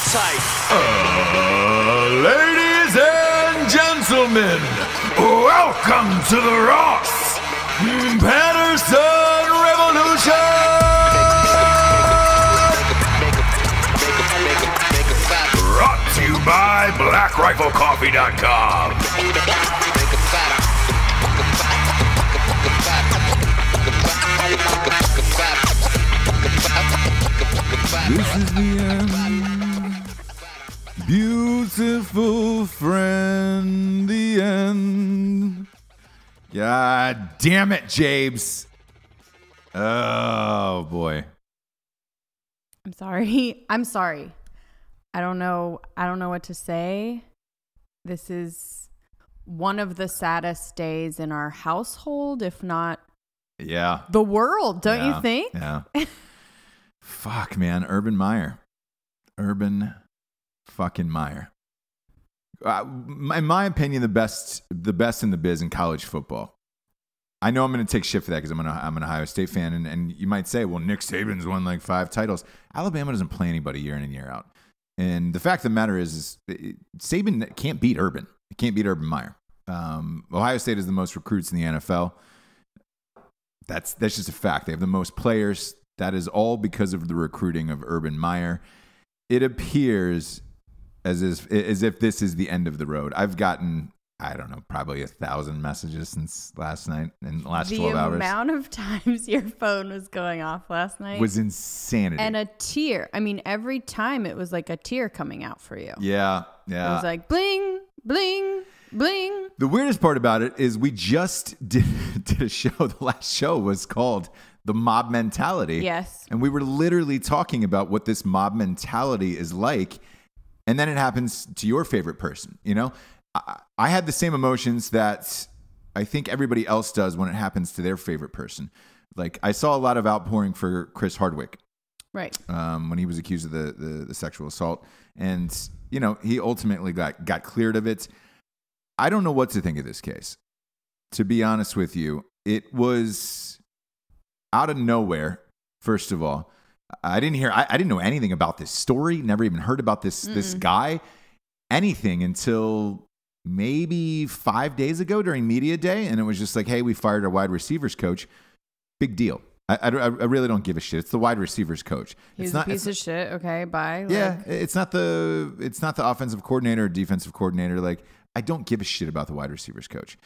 sight. Ladies and gentlemen, welcome to the Ross Patterson Revolution! Brought to you by BlackRifleCoffee.com. This is the end. Beautiful friend, the end. God damn it, Jabes. Oh, boy. I'm sorry. I don't know what to say. This is one of the saddest days in our household, if not the world, don't you think? Yeah. Fuck, man. Urban Meyer. Urban fucking Meyer. In my opinion, the best in the biz in college football. I know I'm going to take shit for that because I'm an Ohio State fan, and you might say, well, Nick Saban's won like 5 titles. Alabama doesn't play anybody year in and year out. And the fact of the matter is Saban can't beat Urban. He can't beat Urban Meyer. Ohio State has the most recruits in the NFL. That's just a fact. They have the most players. That is all because of the recruiting of Urban Meyer. It appears as if this is the end of the road. I've gotten, I don't know, probably 1,000 messages since last night in the last 12 hours. The amount of times your phone was going off last night was insanity. And a tear. I mean, every time it was like a tear coming out for you. Yeah. It was like bling, bling, bling. The weirdest part about it is we just did a show. The last show was called The Mob Mentality. Yes. And we were literally talking about what this mob mentality is like. And then it happens to your favorite person. You know, I had the same emotions that I think everybody else does when it happens to their favorite person. Like, I saw a lot of outpouring for Chris Hardwick. Right. When he was accused of the sexual assault. And, you know, he ultimately got cleared of it. I don't know what to think of this case. To be honest with you, it was out of nowhere, first of all. I didn't know anything about this story, never even heard about this guy, anything until maybe 5 days ago during media day. And it was just like, hey, we fired our wide receivers coach. Big deal. I really don't give a shit. It's the wide receivers coach. He's a piece of shit. Okay, bye. Yeah, it's not the offensive coordinator or defensive coordinator. Like, I don't give a shit about the wide receivers coach.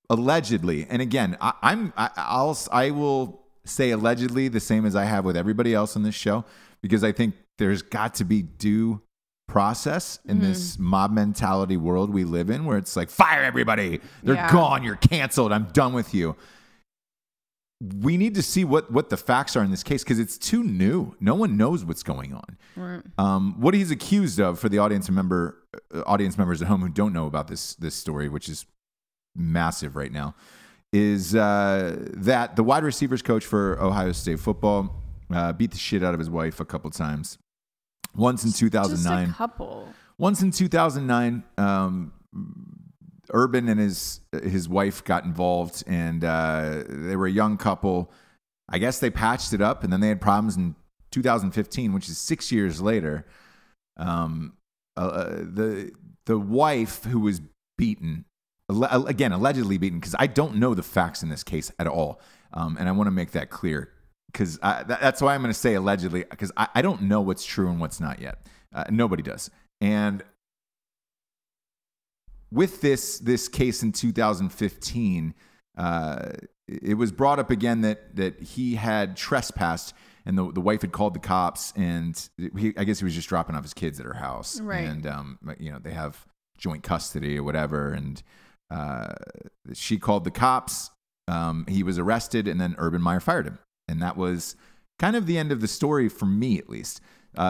Allegedly, and again, I will say allegedly the same as I have with everybody else on this show, because I think there's got to be due process in this mob mentality world we live in, where it's like, fire everybody, they're gone, you're canceled, I'm done with you. We need to see what the facts are in this case, because it's too new. No one knows what's going on. Right. What he's accused of, for the audience members at home who don't know about this story, which is massive right now, is that the wide receivers coach for Ohio State football beat the shit out of his wife a couple times. Once in 2009. Just a couple. Once in 2009, Urban and his wife got involved, and they were a young couple. I guess they patched it up, and then they had problems in 2015, which is 6 years later. The wife, who was beaten, again, allegedly beaten, because I don't know the facts in this case at all. And I want to make that clear, because that's why I'm going to say allegedly, because I don't know what's true and what's not yet. Nobody does. And with this case in 2015, it was brought up again that he had trespassed, and the wife had called the cops, and I guess he was just dropping off his kids at her house. Right. And, they have joint custody or whatever, and she called the cops. He was arrested, and then Urban Meyer fired him. And that was kind of the end of the story for me, at least.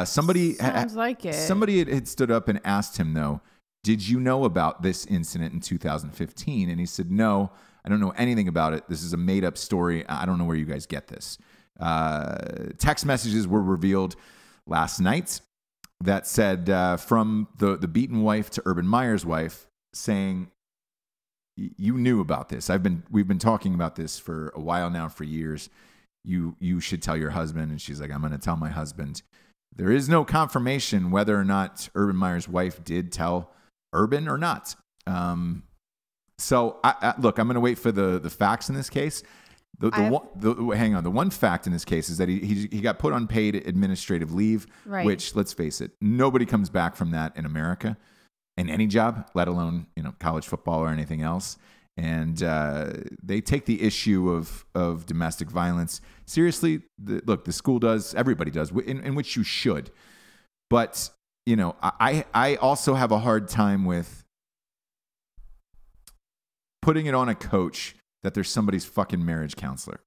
Somebody had stood up and asked him, though, did you know about this incident in 2015? And he said, no, I don't know anything about it. This is a made-up story. I don't know where you guys get this. Text messages were revealed last night that said from the beaten wife to Urban Meyer's wife, saying, you knew about this. We've been talking about this for a while now, for years. You should tell your husband. And she's like, I'm going to tell my husband. There is no confirmation whether or not Urban Meyer's wife did tell Urban or not. So look, I'm going to wait for the facts in this case. Hang on. The one fact in this case is that he got put on paid administrative leave, right. Which, let's face it, nobody comes back from that in America in any job, let alone college football or anything else. And they take the issue of domestic violence seriously. Look, the school does, everybody does, in which you should. But I also have a hard time with putting it on a coach that there's somebody's fucking marriage counselor.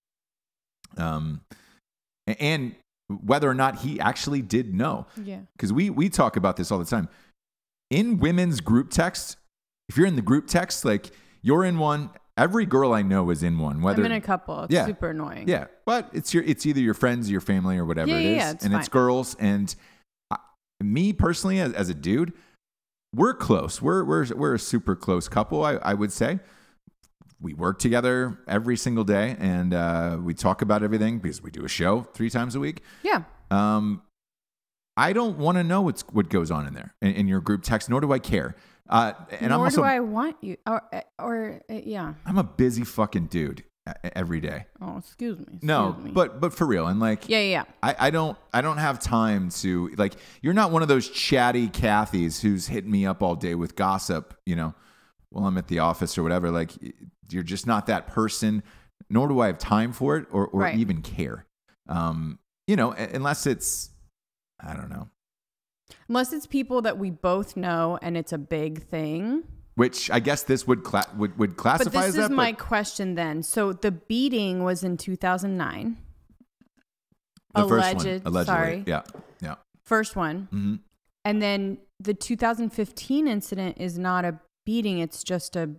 And whether or not he actually did know. Yeah. Because we talk about this all the time. In women's group text, if you're in the group text, like you're in one, every girl I know is in one. Whether I'm in a couple. It's super annoying. Yeah. But it's either your friends, your family, or whatever it is. Yeah, it's and fine. It's girls. And me personally, as a dude, we're close. We're a super close couple, I would say. We work together every single day, and we talk about everything because we do a show 3 times a week. Yeah. I don't want to know what goes on in there in your group text, nor do I care. Nor do I want you, or yeah. I'm a busy fucking dude every day. Oh, excuse me. No, but for real, and like, yeah. I don't have time to, like, you're not one of those chatty Cathys who's hitting me up all day with gossip, while I'm at the office or whatever. Like, you're just not that person, nor do I have time for it or right. even care. Unless it's, I don't know. Unless it's people that we both know and it's a big thing. Which I guess this would classify as that. But this is my question then. So the beating was in 2009. The first one, allegedly. Sorry. Yeah. First one. Mm-hmm. And then the 2015 incident is not a beating. It's just a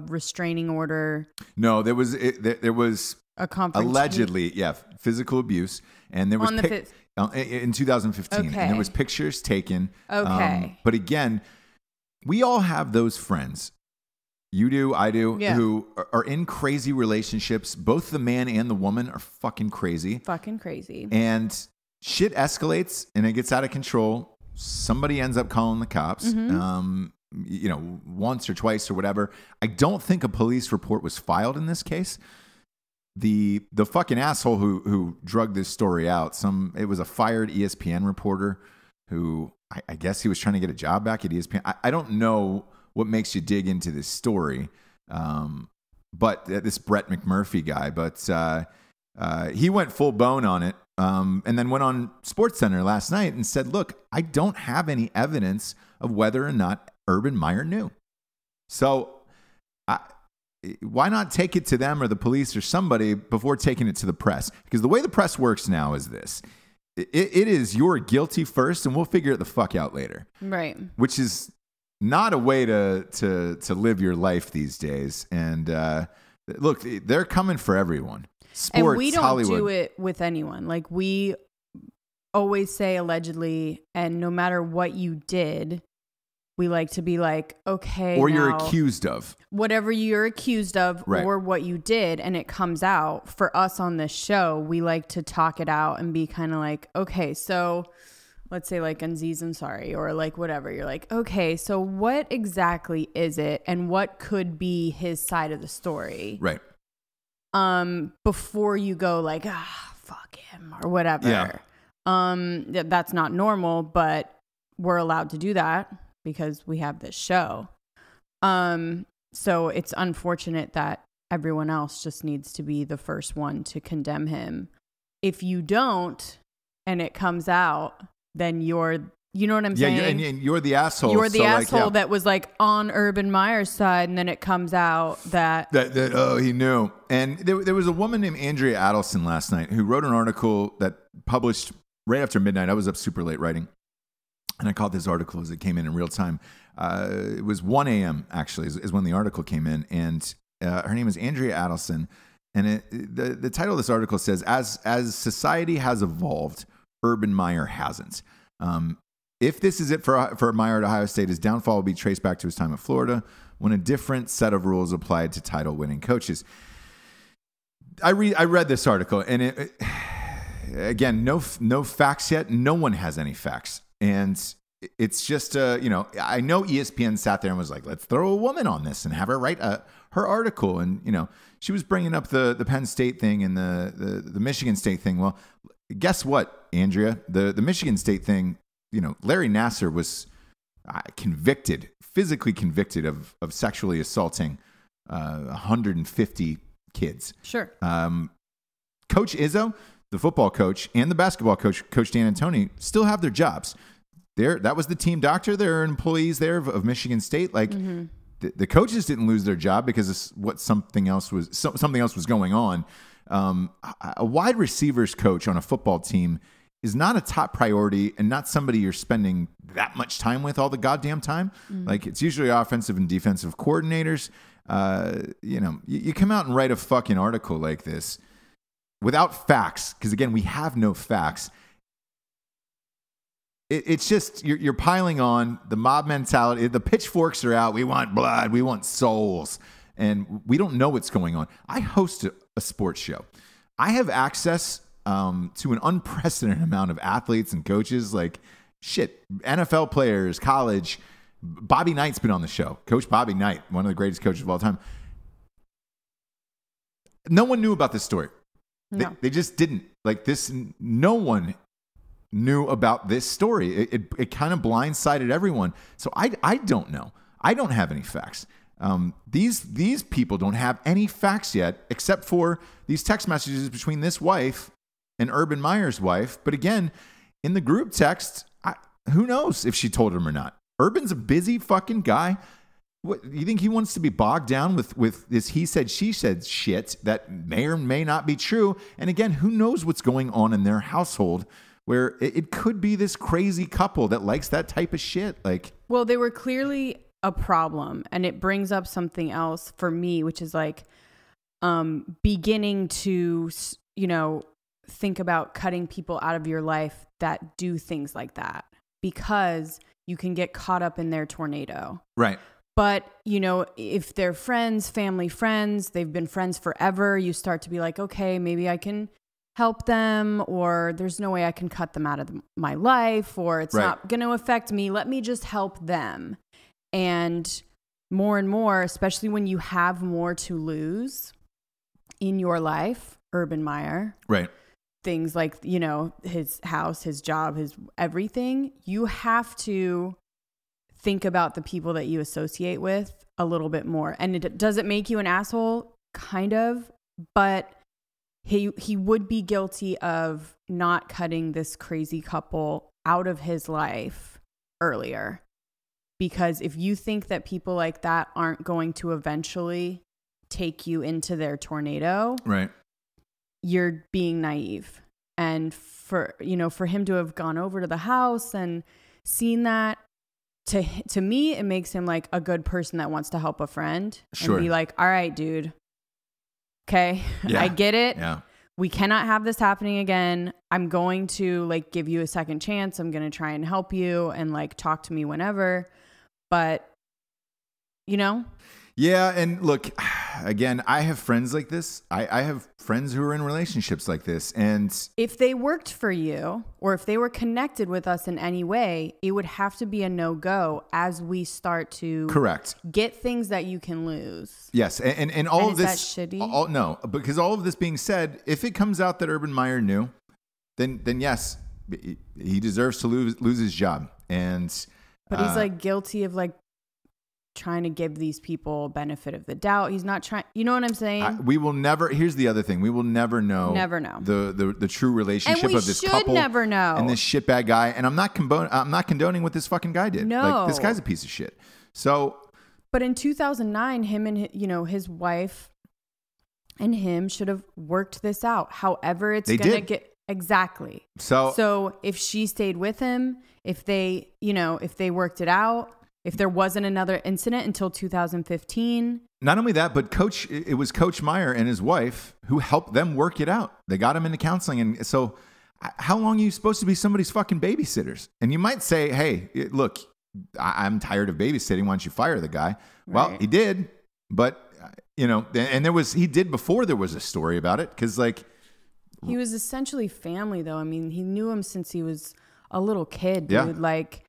restraining order. No, there was a confrontation. Allegedly, yeah, physical abuse. And there was in 2015. Okay. And there was pictures taken. Okay. But again, we all have those friends. You do, I do, who are in crazy relationships. Both the man and the woman are fucking crazy. Fucking crazy. And shit escalates and it gets out of control. Somebody ends up calling the cops, once or twice or whatever. I don't think a police report was filed in this case. The fucking asshole who drugged this story out, it was a fired ESPN reporter who I guess he was trying to get a job back at ESPN. I don't know what makes you dig into this story, but this Brett McMurphy guy, but he went full bone on it, and then went on SportsCenter last night and said, look, I don't have any evidence of whether or not Urban Meyer knew. So why not take it to them or the police or somebody before taking it to the press? Because the way the press works now is this. It is you're guilty first and we'll figure it the fuck out later. Right. Which is not a way to live your life these days. And look, they're coming for everyone. Sports, and we don't Hollywood. do it with anyone. Like, we always say allegedly, and no matter what you did, we like to be like, okay, or you're accused of. Whatever you're accused of, right. Or what you did, and it comes out. For us on this show, we like to talk it out and be kind of like, okay, so let's say like Aziz Ansari or like whatever. You're like, okay, so what exactly is it, and what could be his side of the story? Right. Before you go like, fuck him or whatever. Yeah. That's not normal, but we're allowed to do that because we have this show. So it's unfortunate that everyone else just needs to be the first one to condemn him. If you don't, and it comes out, then you know what I'm saying? Yeah, and you're the asshole. You're the asshole that was like on Urban Meyer's side, and then it comes out that he knew. And there was a woman named Andrea Adelson last night who wrote an article that published right after midnight. I was up super late writing, and I caught this article as it came in real time. It was 1 a.m. actually is when the article came in, and her name is Andrea Adelson. And the title of this article says, as society has evolved, Urban Meyer hasn't. If this is it for Meyer at Ohio State, his downfall will be traced back to his time at Florida when a different set of rules applied to title-winning coaches. I read this article, and again, no facts yet. No one has any facts. And it's just, I know ESPN sat there and was like, let's throw a woman on this and have her write her article. And, she was bringing up the Penn State thing and the Michigan State thing. Well, guess what, Andrea? The Michigan State thing, Larry Nassar was physically convicted of sexually assaulting 150 kids. Sure. Coach Izzo, the football coach, and the basketball coach, Coach Dan Antoni, still have their jobs. That was the team doctor. There are employees there of Michigan State. Like the coaches didn't lose their job because of something else was going on. A wide receivers coach on a football team is not a top priority and not somebody you're spending that much time with all the goddamn time. Like it's usually offensive and defensive coordinators. You come out and write a fucking article like this without facts, because again, we have no facts. It's just you're piling on the mob mentality. The pitchforks are out. We want blood. We want souls, and we don't know what's going on. I host a sports show. I have access to an unprecedented amount of athletes and coaches. Like shit, NFL players, college. Bobby Knight's been on the show. Coach Bobby Knight, one of the greatest coaches of all time. No one knew about this story. No. They just didn't. Like this. No one knew about this story. It kind of blindsided everyone. So I don't know. I don't have any facts. These people don't have any facts yet, except for these text messages between this wife and Urban Meyer's wife. But again, in the group text, who knows if she told him or not? Urban's a busy fucking guy. What, you think he wants to be bogged down with this he said, she said shit that may or may not be true? And again, who knows what's going on in their household where it could be this crazy couple that likes that type of shit. Like, well, they were clearly a problem, and it brings up something else for me, which is like beginning to, think about cutting people out of your life that do things like that, because you can get caught up in their tornado. Right. But, if they're friends, family friends, they've been friends forever, you start to be like, okay, maybe I can help them, or there's no way I can cut them out of my life, or it's not going to affect me. Let me just help them. And more, especially when you have more to lose in your life, Urban Meyer. Right. Things like, his house, his job, his everything. You have to think about the people that you associate with a little bit more. And does it make you an asshole? Kind of. But he would be guilty of not cutting this crazy couple out of his life earlier. Because if you think that people like that aren't going to eventually take you into their tornado, right, you're being naive. And for him to have gone over to the house and seen that, to me, it makes him like a good person that wants to help a friend. Sure. And be like, all right, dude. Okay, yeah. I get it. Yeah. We cannot have this happening again. I'm going to give you a second chance. I'm going to try and help you and talk to me whenever. But, Yeah. And look, again, I have friends like this. I have friends who are in relationships like this. And if they worked for you, or if they were connected with us in any way, it would have to be a no-go as we start to correct get things that you can lose. Yes. And all of this, is that shitty? No, because all of this being said, if it comes out that Urban Meyer knew, then yes, he deserves to lose his job. But he's guilty of trying to give these people benefit of the doubt. He's not trying. You know what I'm saying? We will never. Here's the other thing. We will never know. Never know the true relationship of this couple. And we should never know. And this shitbag guy. And I'm not condoning what this fucking guy did. No, this guy's a piece of shit. So. But in 2009, him and his wife and him should have worked this out. However, it's gonna get exactly. So if she stayed with him, if they worked it out. If there wasn't another incident until 2015. Not only that, but it was Coach Meyer and his wife who helped them work it out. They got him into counseling. And so how long are you supposed to be somebody's fucking babysitters? And you might say, hey, look, I'm tired of babysitting. Why don't you fire the guy? Right. Well, he did. But, and he did before there was a story about it. Because He was essentially family, though. I mean, he knew him since he was a little kid, dude. Yeah. Like,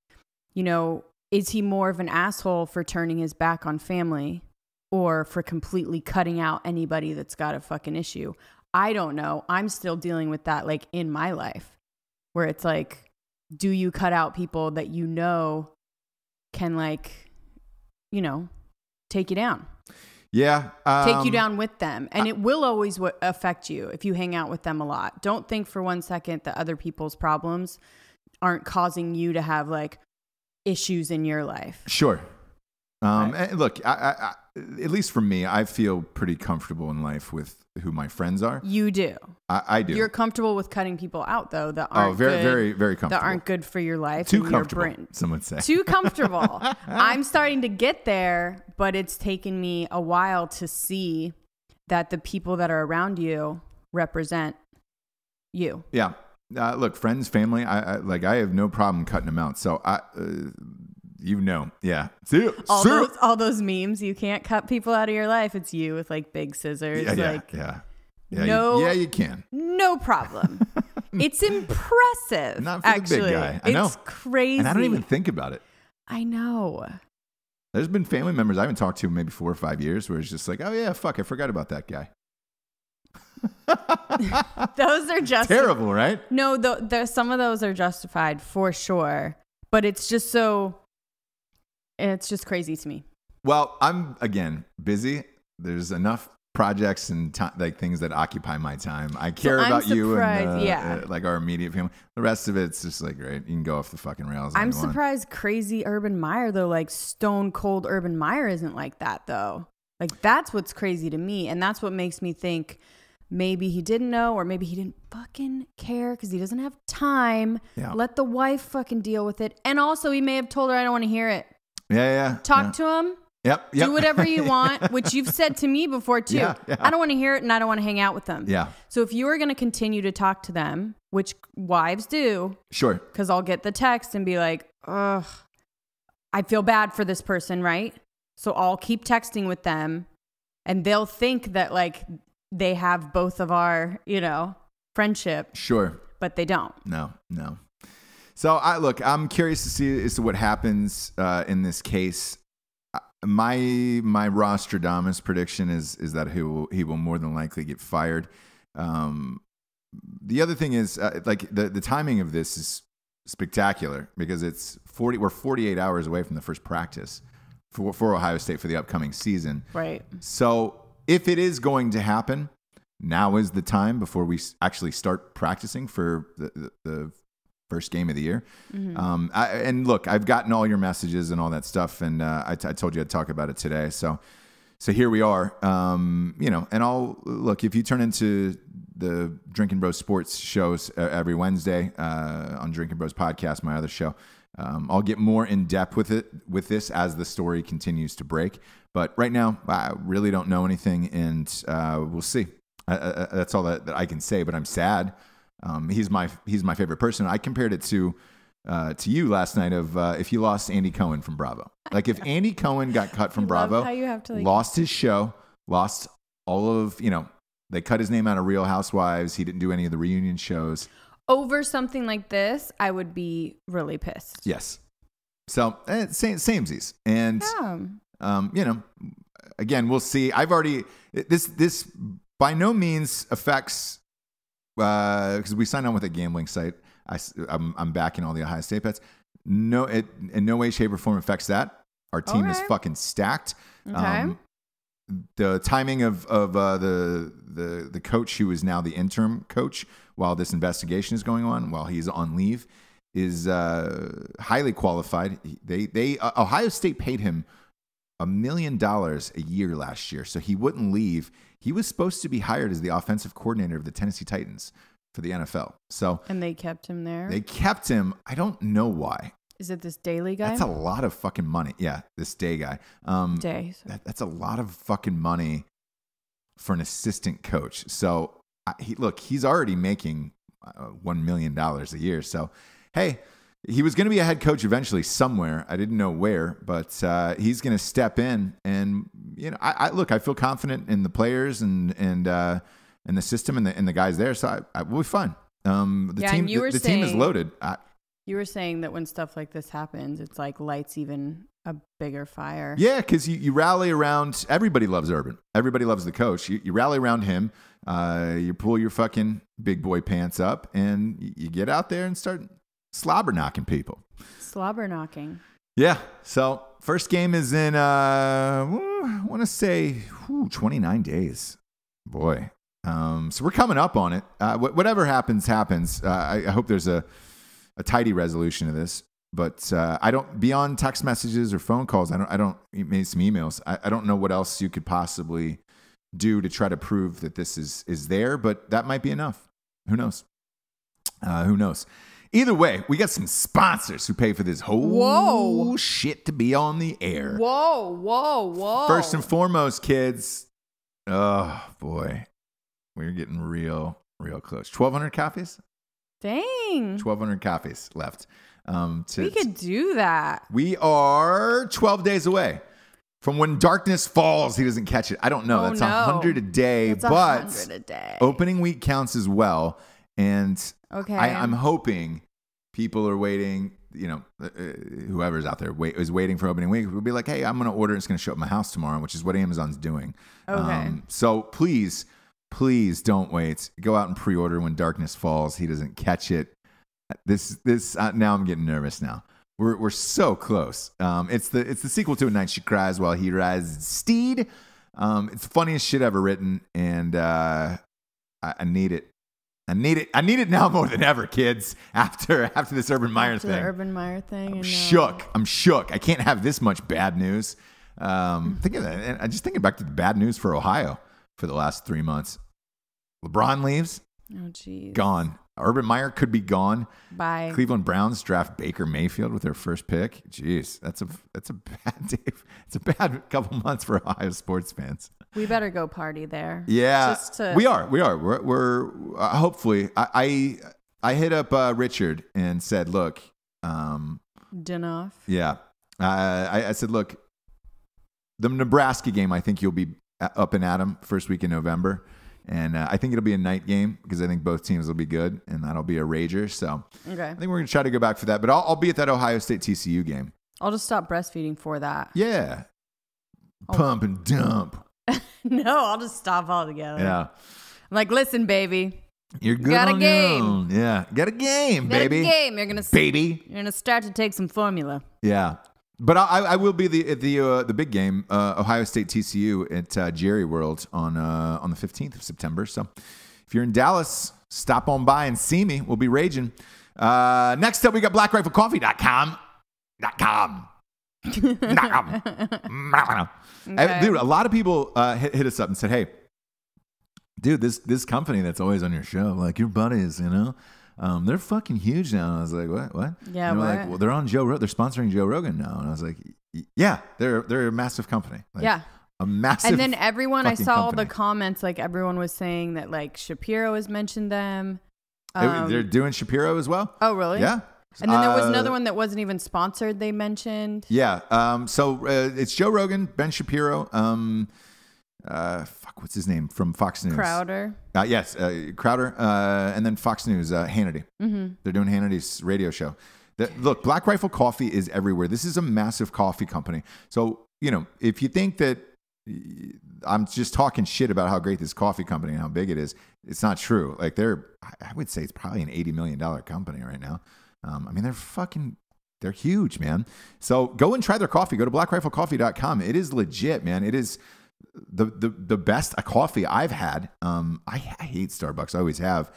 you know, is he more of an asshole for turning his back on family or for completely cutting out anybody that's got a fucking issue? I don't know. I'm still dealing with that, like, in my life, where it's like, do you cut out people that you know can, like, you know, take you down? Yeah. Take you down with them. And it will always affect you if you hang out with them a lot. Don't think for one second that other people's problems aren't causing you to have, like, issues in your life. Sure. And look, I, at least for me, I feel pretty comfortable in life with who my friends are. You do. I do. You're comfortable with cutting people out, though, that aren't very, good, very, very comfortable. That aren't good for your life. Too comfortable, some would say. Too comfortable. I'm starting to get there, but it's taken me a while to see that the people that are around you represent you. Yeah. Look, friends, family, I have no problem cutting them out. So you know, yeah. All those memes, you can't cut people out of your life. It's you with, like, big scissors. Yeah. You can. No problem. It's impressive. Not for actually. The big guy. I know. It's crazy. And I don't even think about it. I know. There's been family members I haven't talked to in maybe 4 or 5 years where it's just like, oh yeah, fuck, I forgot about that guy. Those are just terrible, right? No, some of those are justified for sure, but it's just crazy to me. Well, I'm again busy. There's enough projects and like things that occupy my time. I care about you and like our immediate family. The rest of it's just like, great, you can go off the fucking rails. I'm surprised crazy Urban Meyer though, like stone cold Urban Meyer isn't like that though. Like that's what's crazy to me, and that's what makes me think maybe he didn't know, or maybe he didn't fucking care because he doesn't have time. Yeah. Let the wife fucking deal with it. And also he may have told her, I don't want to hear it. Yeah. Talk to him. Yep. Do whatever you want, which you've said to me before too. Yeah. I don't want to hear it and I don't want to hang out with them. Yeah. So if you are going to continue to talk to them, which wives do. Sure. Because I'll get the text and be like, ugh, I feel bad for this person, right? So I'll keep texting with them and they'll think that like they have both of our, you know, friendship. Sure. But they don't. No. So I'm curious to see as to what happens in this case. My Rostradamus prediction is that he will more than likely get fired. The other thing is like the timing of this is spectacular because we're 48 hours away from the first practice for Ohio State for the upcoming season. Right. So if it is going to happen, now is the time before we actually start practicing for the first game of the year. Mm-hmm. And look, I've gotten all your messages and all that stuff, and I told you I'd talk about it today. So here we are. You know, and I'll look, if you turn into the Drinking Bros Sports shows every Wednesday on Drinking Bros Podcast, my other show, I'll get more in depth with this as the story continues to break. But right now, I really don't know anything, and we'll see. That's all that I can say. But I'm sad. He's my favorite person. I compared it to you last night of if you lost Andy Cohen from Bravo. Like if Andy Cohen got cut from Bravo, lost his show, lost all of, you know, they cut his name out of Real Housewives. He didn't do any of the reunion shows. Over something like this, I would be really pissed. Yes. So samesies. And, you know, again, we'll see. I've already, this by no means affects, because we signed on with a gambling site. I'm backing all the Ohio State bets. No, it in no way, shape, or form affects that. Our team is fucking stacked. Okay. The timing of the coach who is now the interim coach while this investigation is going on, while he's on leave, is highly qualified. They Ohio State paid him $1 million a year last year, so he wouldn't leave. He was supposed to be hired as the offensive coordinator of the Tennessee Titans for the NFL. And they kept him there? They kept him. I don't know why. Is it this Daly guy? That's a lot of fucking money. Yeah, this Day guy. That's a lot of fucking money for an assistant coach. So, he's already making $1 million a year. So, hey, he was going to be a head coach eventually somewhere. I didn't know where, but he's going to step in. And, you know, I feel confident in the players and and the system and the guys there. So we'll be fine. The team is loaded. You were saying that when stuff like this happens, it's like lights even a bigger fire. Yeah, because you rally around. Everybody loves Urban. Everybody loves the coach. You rally around him. You pull your fucking big boy pants up, and you get out there and start slobber knocking people. Slobber knocking. Yeah. So first game is in, I want to say 29 days. Boy. So we're coming up on it. Whatever happens. I hope there's a tidy resolution to this. But I don't, beyond text messages or phone calls, maybe some emails. I don't know what else you could possibly do to try to prove that this is there, but that might be enough. Who knows? Who knows? Either way, we got some sponsors who pay for this whole shit to be on the air. Whoa. First and foremost, kids. Oh, boy. We're getting real close. 1,200 copies? Dang. 1,200 copies left. We could do that. We are 12 days away from when darkness falls. He doesn't catch it. I don't know. That's 100 a day. That's 100 a day. Opening week counts as well. And okay. I'm hoping people are waiting, whoever's out there is waiting for opening week. We'll be like, hey, I'm going to order. It's going to show up at my house tomorrow, which is what Amazon's doing. Okay. So please don't wait. Go out and pre-order when darkness falls. He doesn't catch it. This now I'm getting nervous now. We're so close. It's the sequel to A Night She Cries While He Rides Steed. It's the funniest shit ever written, and I need it. I need it now more than ever, kids. After this Urban Meyer thing. The Urban Meyer thing. I'm shook. I can't have this much bad news. Think of that. And I'm just thinking back to the bad news for Ohio for the last 3 months. LeBron leaves. Oh, geez. Gone. Urban Meyer could be gone. Bye. Cleveland Browns draft Baker Mayfield with their first pick. Jeez, that's a bad day. It's a bad couple months for Ohio sports fans. We better go party there. Yeah, we are. We're hopefully. I hit up Richard and said, look, Dinoff. Yeah, I said, look, the Nebraska game. I think you'll be up and at 'em first week in November. And I think it'll be a night game because I think both teams will be good, and that'll be a rager. So okay. I think we're going to try to go back for that. But I'll be at that Ohio State TCU game. I'll just stop breastfeeding for that. Yeah. Pump and dump. No, I'll just stop altogether. Yeah. I'm like, listen, baby. You're good on your own. Yeah. Got a game, baby. Got a game. You're going to start to take some formula. Yeah. But I will be at the big game, Ohio State TCU at Jerry World on the 15th of September. So if you're in Dallas, stop on by and see me. We'll be raging. Next up, we got BlackRifleCoffee.com. Okay. Dude, a lot of people hit us up and said, "Hey, dude, this company that's always on your show, like your buddies, they're fucking huge now." And I was like, what? Yeah, and what? like, well, they're on Joe Rogan. They're sponsoring Joe Rogan now. And I was like, yeah, they're a massive company. Like, yeah. A massive. And then everyone, I saw all company. the comments, like everyone was saying that like Shapiro has mentioned them. They're doing Shapiro as well. Oh, really? Yeah. And then there was another one that wasn't even sponsored. They mentioned. Yeah. So it's Joe Rogan, Ben Shapiro. What's his name from Fox News? Crowder. Yes, Crowder, and then Fox News, Hannity. Mm-hmm. They're doing Hannity's radio show. Look, Black Rifle Coffee is everywhere. This is a massive coffee company. So, if you think that I'm just talking shit about how great this coffee company and how big it is, it's not true. Like I would say it's probably an $80 million company right now. They're huge, man. So go and try their coffee. Go to blackriflecoffee.com. It is legit, man. It is the best coffee I've had. I hate Starbucks. I always have.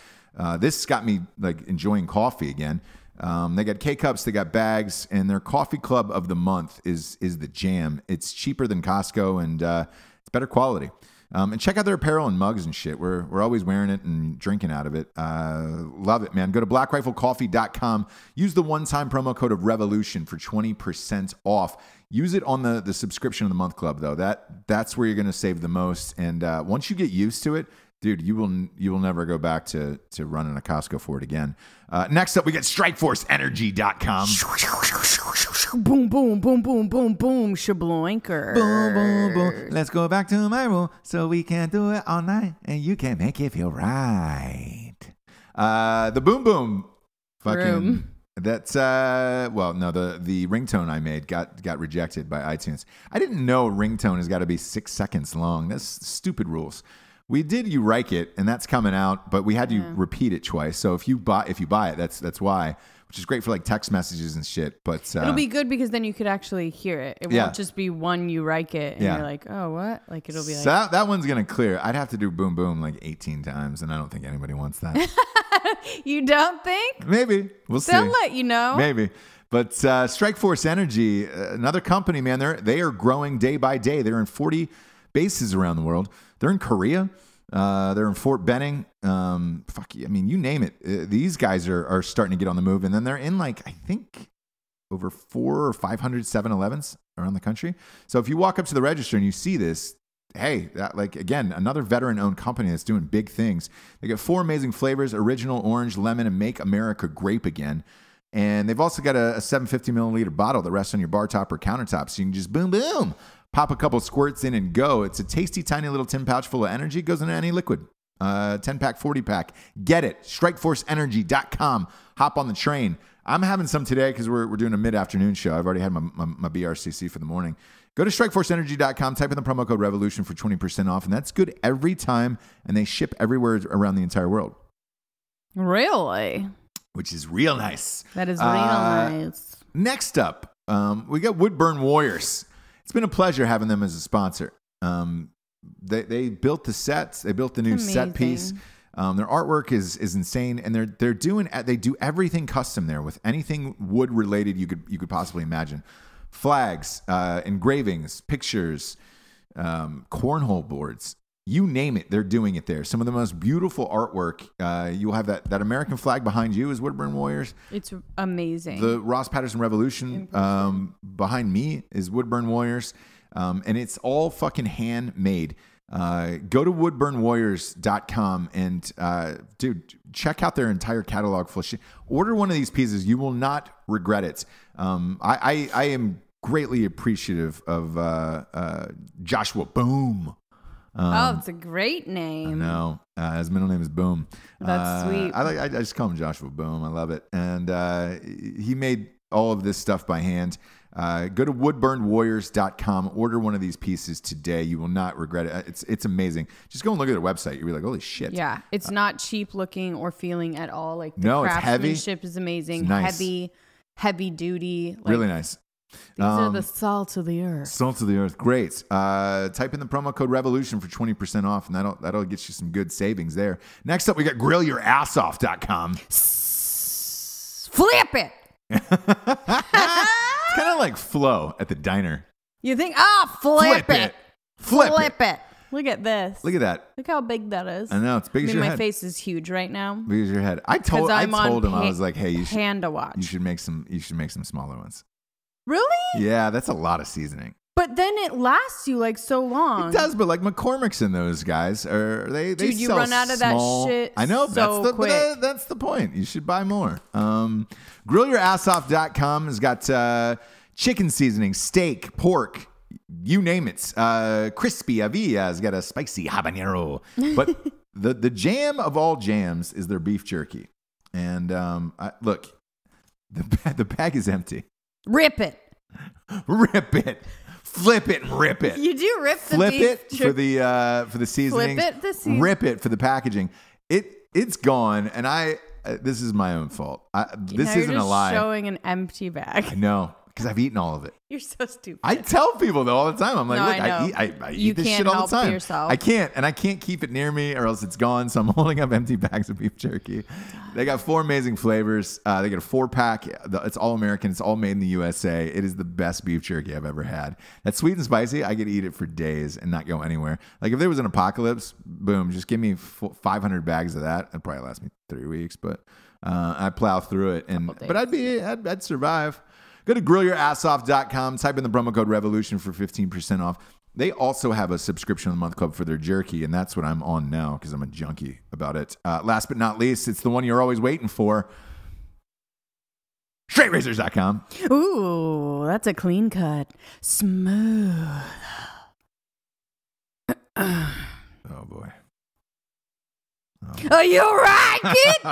This got me like enjoying coffee again. They got K-Cups, they got bags, and their coffee club of the month is the jam. It's cheaper than Costco, and it's better quality. And check out their apparel and mugs and shit. We're always wearing it and drinking out of it. Love it, man. Go to blackriflecoffee.com. Use the one-time promo code of REVOLUTION for 20% off. Use it on the subscription of the month club, though. That's where you're going to save the most. And once you get used to it, dude, you will never go back to running a Costco for it again. Next up, we got StrikeForceEnergy.com. Boom, boom, boom, boom, boom, boom, shabloinker. Boom, boom, boom. Let's go back to my room so we can do it all night and you can make it feel right. The boom boom fucking Room. that's the ringtone I made got rejected by iTunes. I didn't know ringtone has got to be 6 seconds long. That's stupid rules. We did You Like It, and that's coming out, but we had to repeat it twice. So if you buy it, that's why, which is great for like text messages and shit. But it'll be good because then you could actually hear it. It won't just be one You Like It, and you're like, oh, what? Like it'll be like that one's gonna clear. I'd have to do boom boom like 18 times, and I don't think anybody wants that. You don't think? Maybe we'll see. They'll let you know. Maybe. But Strikeforce Energy, another company, man, they are growing day by day. They're in 40 bases around the world. They're in Korea. They're in Fort Benning. You name it. These guys are starting to get on the move. And then they're in like, I think, over 400 or 500 7-Elevens around the country. So if you walk up to the register and you see this, hey, again, another veteran-owned company that's doing big things. They got 4 amazing flavors: original, orange, lemon, and Make America Grape Again. And they've also got a 750 milliliter bottle that rests on your bar top or countertop, so you can just boom, boom, pop a couple squirts in and go. It's a tasty, tiny little tin pouch full of energy. It goes into any liquid. 10-pack, 40-pack. Get it. StrikeForceEnergy.com. Hop on the train. I'm having some today because we're doing a mid-afternoon show. I've already had my BRCC for the morning. Go to StrikeForceEnergy.com. Type in the promo code REVOLUTION for 20% off, and that's good every time, and they ship everywhere around the entire world. Really? Which is real nice. That is real nice. Next up, we got Woodburn Warriors. It's been a pleasure having them as a sponsor. They built the sets. They built the new set piece. Their artwork is insane, and they do everything custom there with anything wood related you could possibly imagine. Flags, engravings, pictures, cornhole boards. You name it, they're doing it there. Some of the most beautiful artwork. You'll have that American flag behind you is Woodburn Warriors. It's amazing. The Ross Patterson Revolution behind me is Woodburn Warriors. And it's all fucking handmade. Go to woodburnwarriors.com and, dude, check out their entire catalog full of shit. Order one of these pieces. You will not regret it. I am greatly appreciative of Joshua Boom. It's a great name. I know. His middle name is Boom. That's sweet. I just call him Joshua Boom. I love it. And he made all of this stuff by hand. Go to woodburnwarriors.com. Order one of these pieces today. You will not regret it. It's amazing. Just go and look at their website. You'll be like, holy shit. Yeah. It's not cheap looking or feeling at all. Like the it's heavy. craftsmanship is amazing. It's nice. Heavy duty. Like, really nice. These are the salt of the earth. Salt of the earth. Great. Type in the promo code REVOLUTION for 20% off, and that'll get you some good savings there. Next up, we got grillyourassoff.com. Flip it. It's kind of like Flo at the diner. You think, flip it. Flip it. Look at this. Look at that. Look how big that is. I know. It's big as your head. My face is huge right now. Big as your head. I told him, I was like, hey, you should make some smaller ones. Really? Yeah, that's a lot of seasoning. But then it lasts you like so long. It does, but like McCormick's and those guys they Dude, you sell run out of small, that shit. I know. So quick. That's the point. You should buy more. Grillyourassoff.com has got chicken seasoning, steak, pork, you name it. Crispy Avilla has got a spicy habanero. But the jam of all jams is their beef jerky. And look, the bag is empty. Rip it. Rip it. Flip it and rip it. You do rip the Flip beef it for the seasoning. Flip it the seasoning. Rip it for the packaging. It's gone, and this is my own fault. This isn't a lie. Showing an empty bag. I know, because I've eaten all of it. You're so stupid. I tell people though all the time. I'm like, look, I eat this shit all the time. Yourself. I can't keep it near me, or else it's gone. So I'm holding up empty bags of beef jerky. They got 4 amazing flavors. They got a 4-pack. It's all American. It's all made in the USA. It is the best beef jerky I've ever had. That's sweet and spicy. I could eat it for days and not go anywhere. Like if there was an apocalypse, boom, just give me 500 bags of that. It'd probably last me 3 weeks, but I'd plow through it. But I'd survive. Go to grillyourassoff.com, type in the promo code REVOLUTION for 15% off. They also have a subscription of the month club for their jerky, and that's what I'm on now because I'm a junkie about it. Last but not least, it's the one you're always waiting for. StraightRazors.com. Ooh, that's a clean cut. Smooth. Oh, boy. Oh, you right, kid?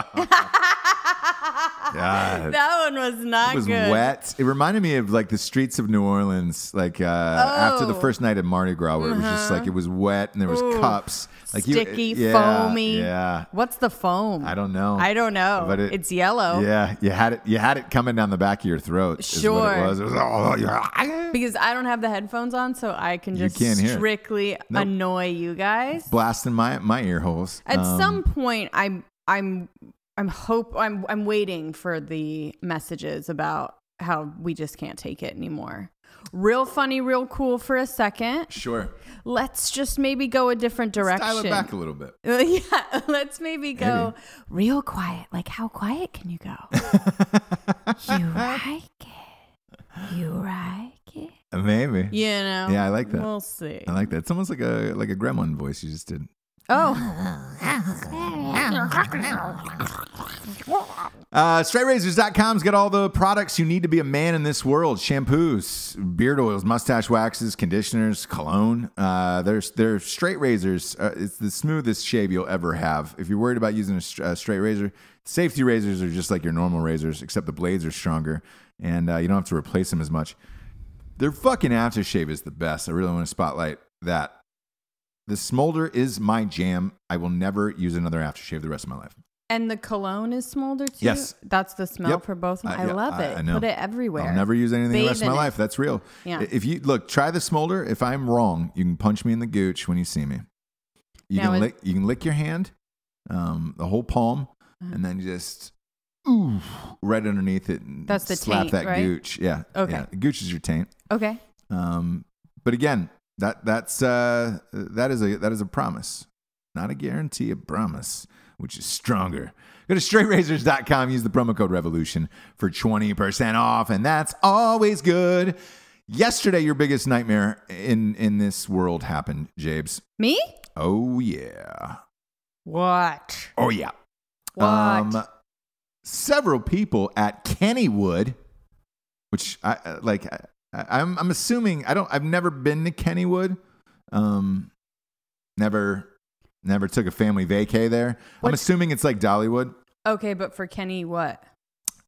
God. That one was not It was good. wet. It reminded me of like the streets of New Orleans, like after the first night at Mardi Gras, where it was just like it was wet and there was cups, like sticky, foamy. Yeah. What's the foam? I don't know. But it's yellow. Yeah, you had it coming down the back of your throat. Sure. Is what it was. It was Because I don't have the headphones on, so I can just strictly annoy you guys. Blasting my ear holes. At some point, I'm waiting for the messages about how we just can't take it anymore. Real funny, real cool for a second. Sure. Let's just maybe go a different direction. Dial it back a little bit. Yeah, let's maybe go real quiet. Like, how quiet can you go? You like it? You like it? Maybe. You know? Yeah, I like that. We'll see. I like that. It's almost like a gremlin voice you just did. Oh. StraightRazors.com's got all the products you need to be a man in this world. Shampoos, beard oils, mustache waxes, conditioners, cologne. They're straight razors. It's the smoothest shave you'll ever have. If you're worried about using a straight razor, safety razors are just like your normal razors, except the blades are stronger, and you don't have to replace them as much. Their fucking aftershave is the best. I really want to spotlight that. The Smolder is my jam. I will never use another aftershave the rest of my life. And the cologne is Smolder too? Yes. That's the smell for both of them. I love it. I know. Put it everywhere. I'll never use anything the rest of my life. That's real. Yeah. If you try the Smolder. If I'm wrong, you can punch me in the gooch when you see me. You can lick your hand, the whole palm, and then just right underneath it. And that's the slap taint, that right? gooch. Yeah. Okay. Yeah. The gooch is your taint. Okay. But again, that is a promise, not a guarantee, a promise, which is stronger. Go to straightrazors.com, use the promo code REVOLUTION for 20% off, and that's always good. Yesterday, your biggest nightmare in this world happened, Jabes. Me? Oh, yeah. What? Oh, yeah. What? Several people at Kennywood, which I'm assuming I've never been to Kennywood. Never took a family vacay there. I'm assuming it's like Dollywood. Okay, but for Kenny what?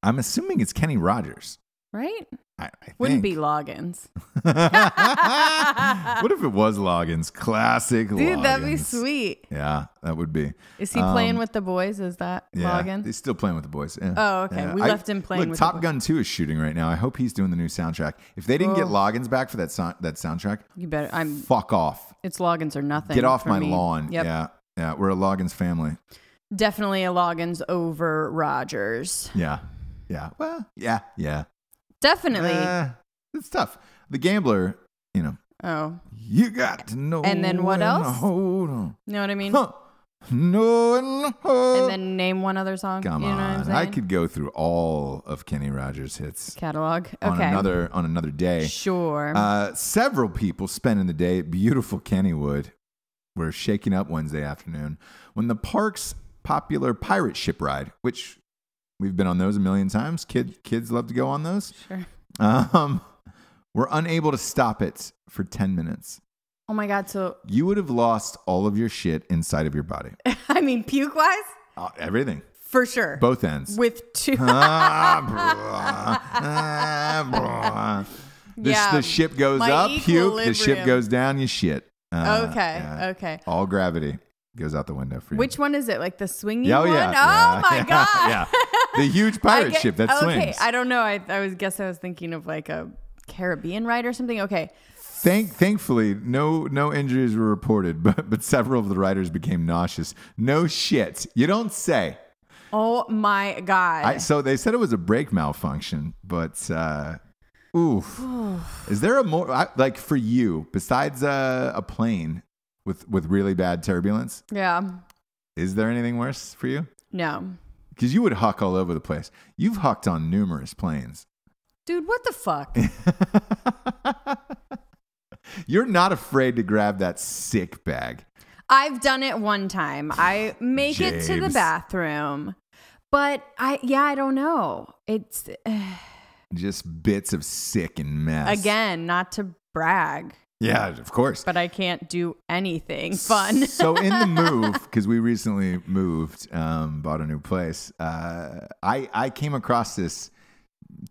I'm assuming it's Kenny Rogers. Right? I Wouldn't think. be Loggins. What if it was Loggins? Classic Loggins. Dude, that'd be sweet. Yeah, that would be. Is he playing with the boys? Is that Loggins? He's still playing with the boys. Yeah. Oh, okay. Yeah. We left him playing with Top the boys. Gun 2 is shooting right now. I hope he's doing the new soundtrack. If they didn't get Loggins back for that soundtrack, you better. fuck off. It's Loggins or nothing. Get off my me. lawn. Yep. Yeah. We're a Loggins family. Definitely a Loggins over Rogers. Yeah. Well, yeah. Definitely. It's tough. The Gambler, Oh. you got to know. And then what when to else? Hold on. You know what I mean? Huh. No, And then name one other song. Come you know what I'm on. saying? I could go through all of Kenny Rogers' hits Catalog. on Okay. another day. Sure. Several people spending the day at beautiful Kennywood were shaking up Wednesday afternoon when the park's popular pirate ship ride, which we've been on those a million times. Kids love to go on those. Sure. We're unable to stop it for 10 minutes. Oh my God. So, You would have lost all of your shit inside of your body. I mean, puke wise? Everything. For sure. Both ends. With two. The ship goes my up, puke. The ship equilibrium. goes down, you shit. Okay. All gravity goes out the window for you. Which one is it? Like the swingy Oh, one? yeah. Oh my God. Yeah. The huge pirate ship that swings. Okay. I don't know. I was thinking of like a Caribbean ride or something. Okay. Thankfully, no injuries were reported, but several of the riders became nauseous. No shit. You don't say. Oh my God. So they said it was a brake malfunction, but oof. Is there a more like for you besides a plane with really bad turbulence? Yeah. Is there anything worse for you? No. Because you would huck all over the place. You've hucked on numerous planes. Dude, what the fuck? You're not afraid to grab that sick bag. I've done it one time. I make it to the James. bathroom, But I don't know. It's just bits of sick and mess. again, not to brag. Yeah, of course. But I can't do anything fun. So in the move, because we recently moved, bought a new place, I came across this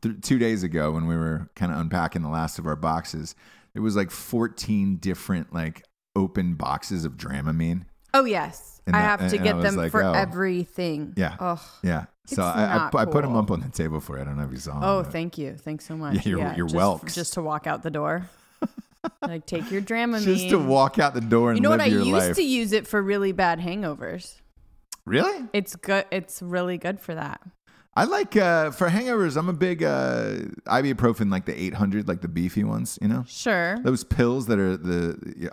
2 days ago when we were kind of unpacking the last of our boxes. It was like 14 different like open boxes of Dramamine. Oh, yes. I have to get them like, for everything. Yeah. Ugh. Yeah. So I put them up on the table for you. I don't know if you saw them. Oh, thank you. Thanks so much. Yeah, you're welcome. Just to walk out the door. Like, take your Dramamine. Just to walk out the door and live your life. You know what? I used to use it for really bad hangovers. Really? It's good. It's really good for that. I like, for hangovers, I'm a big ibuprofen, like the 800, like the beefy ones, you know? Sure. Those pills that are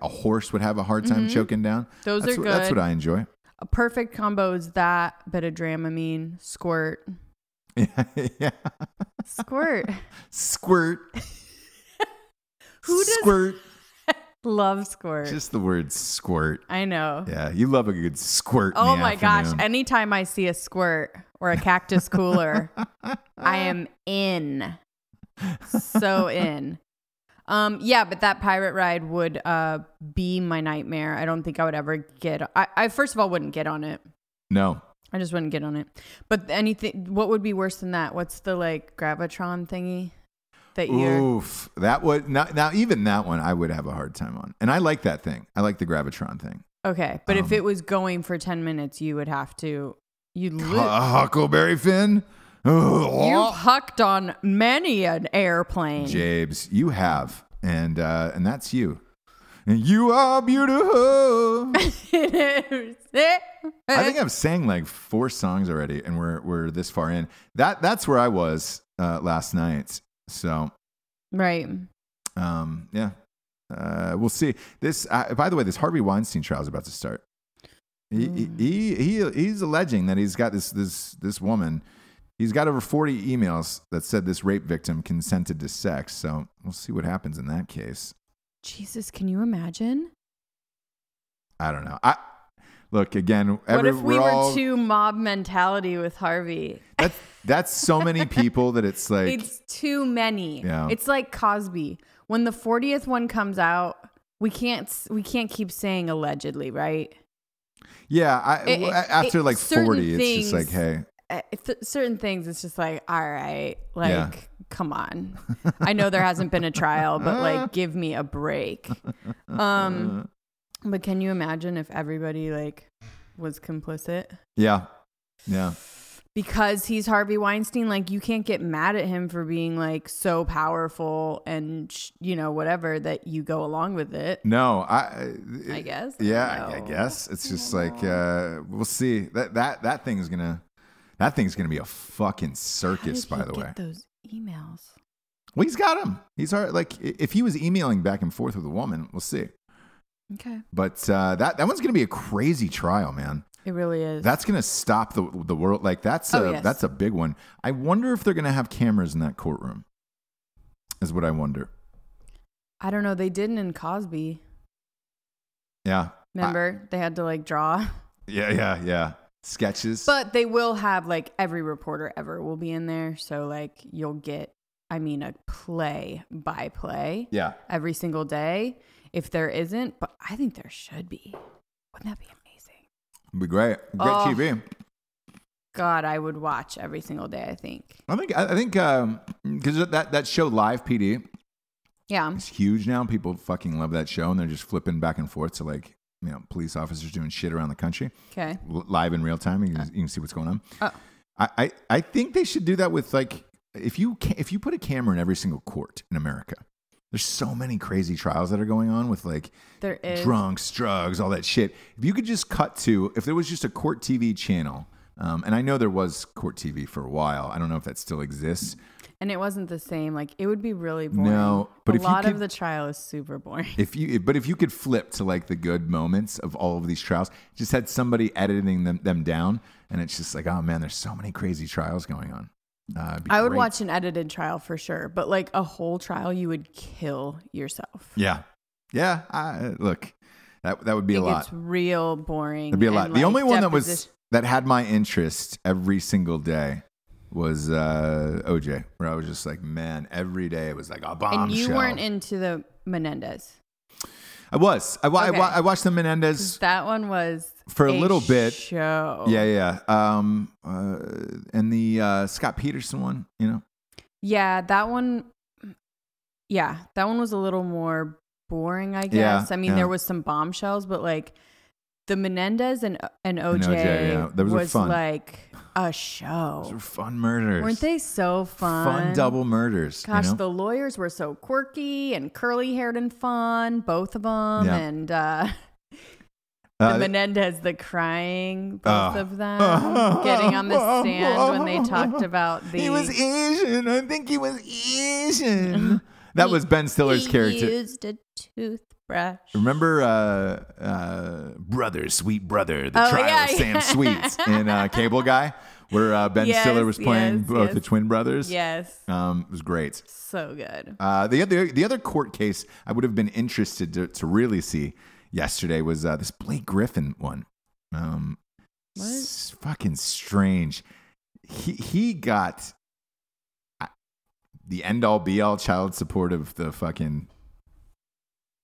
a horse would have a hard time choking down. Those are good. That's what I enjoy. A perfect combo is that, bit of Dramamine, squirt. Yeah. Squirt. Squirt. Who does squirt? Love squirt. Just the word squirt. I know. Yeah, you love a good squirt. Oh my gosh. Anytime I see a squirt or a cactus cooler, I am in. So in. Yeah, but that pirate ride would be my nightmare. I don't think I would ever get. I first of all wouldn't get on it. No. I just wouldn't get on it. But what would be worse than that? What's the like gravitron thingy? Oof, that would now even that one I would have a hard time on, and I like that thing. I like the gravitron thing. Okay, but if it was going for 10 minutes, you would have to. Huckleberry Finn. You've hucked on many an airplane, Jabes. You have, and that's you. And you are beautiful. I think I've sang like 4 songs already, and we're this far in. That's where I was last night. So, right. Yeah. We'll see. This, by the way, this Harvey Weinstein trial is about to start. He's alleging that he's got this woman. He's got over 40 emails that said this rape victim consented to sex. So we'll see what happens in that case. Jesus, can you imagine? I don't know. Look, again, what if we were too mob mentality with Harvey? That's so many people that it's like... It's too many. Yeah. It's like Cosby. When the 40th one comes out, we can't keep saying allegedly, right? Yeah. After like 40, it's just like, hey... certain things, it's just like, all right, like, come on. I know there hasn't been a trial, but like, give me a break. But can you imagine if everybody like was complicit? Yeah. Yeah. Because he's Harvey Weinstein, like you can't get mad at him for being like so powerful and whatever that you go along with it. No, I guess. Yeah, I guess it's just like we'll see. That thing's gonna be a fucking circus. By the way, those emails. Well, he's got them. He's hard. Like if he was emailing back and forth with a woman, we'll see. Okay. But that one's going to be a crazy trial, man. It really is. That's going to stop the world. Like that's a big one. I wonder if they're going to have cameras in that courtroom. Is what I wonder. I don't know. They didn't in Cosby. Yeah. Remember, they had to like draw. Yeah. Sketches. But they will have like every reporter ever will be in there. So like you'll get, a play by play. Yeah. Every single day. If there isn't, but I think there should be. Wouldn't that be amazing? It'd be great. Great TV. God, I would watch every single day, I think. I think because that show Live PD. Yeah. It's huge now. People fucking love that show and they're just flipping back and forth to like, police officers doing shit around the country. Okay. Live in real time. You can see what's going on. Oh. I think they should do that with like, if you put a camera in every single court in America. There's so many crazy trials that are going on with like drunks, drugs, all that shit. If you could just if there was just a court TV channel, and I know there was court TV for a while. I don't know if that still exists. And it wasn't the same. Like it would be really boring. No, but a lot of the trial is super boring. If you could flip to like the good moments of all of these trials, just had somebody editing them down, and it's just like, oh man, there's so many crazy trials going on. I would watch an edited trial for sure, but like a whole trial, you would kill yourself. Yeah. Look, That would be a lot. It's real boring. It'd be a lot. and, The like, only one that had my interest every single day was OJ, where I was just like, man, every day it was like a bombshell. And you weren't into the Menendez. I was. I watched the Menendez. That one was for a little bit. Show. Yeah. And the Scott Peterson one, you know. Yeah, that one. Yeah, that one was a little more boring, I guess. I mean, there was some bombshells, but like the Menendez and OJ, was fun. like a show. Those were fun murders. Weren't they so fun? Fun double murders. Gosh, you know? the lawyers were so quirky and curly-haired and fun, both of them. Yeah. And the Menendez, the crying, both of them getting on the stand when they talked about He was Asian. I think he was Asian. That was Ben Stiller's character. He used a toothbrush. Remember Brother, Sweet Brother, the trial of Sam Sweets in Cable Guy, where Ben Stiller was playing both the twin brothers? Yes. It was great. So good. The other court case I would have been interested to really see yesterday was this Blake Griffin one. What? Fucking strange. He got the end all be all child support of the fucking,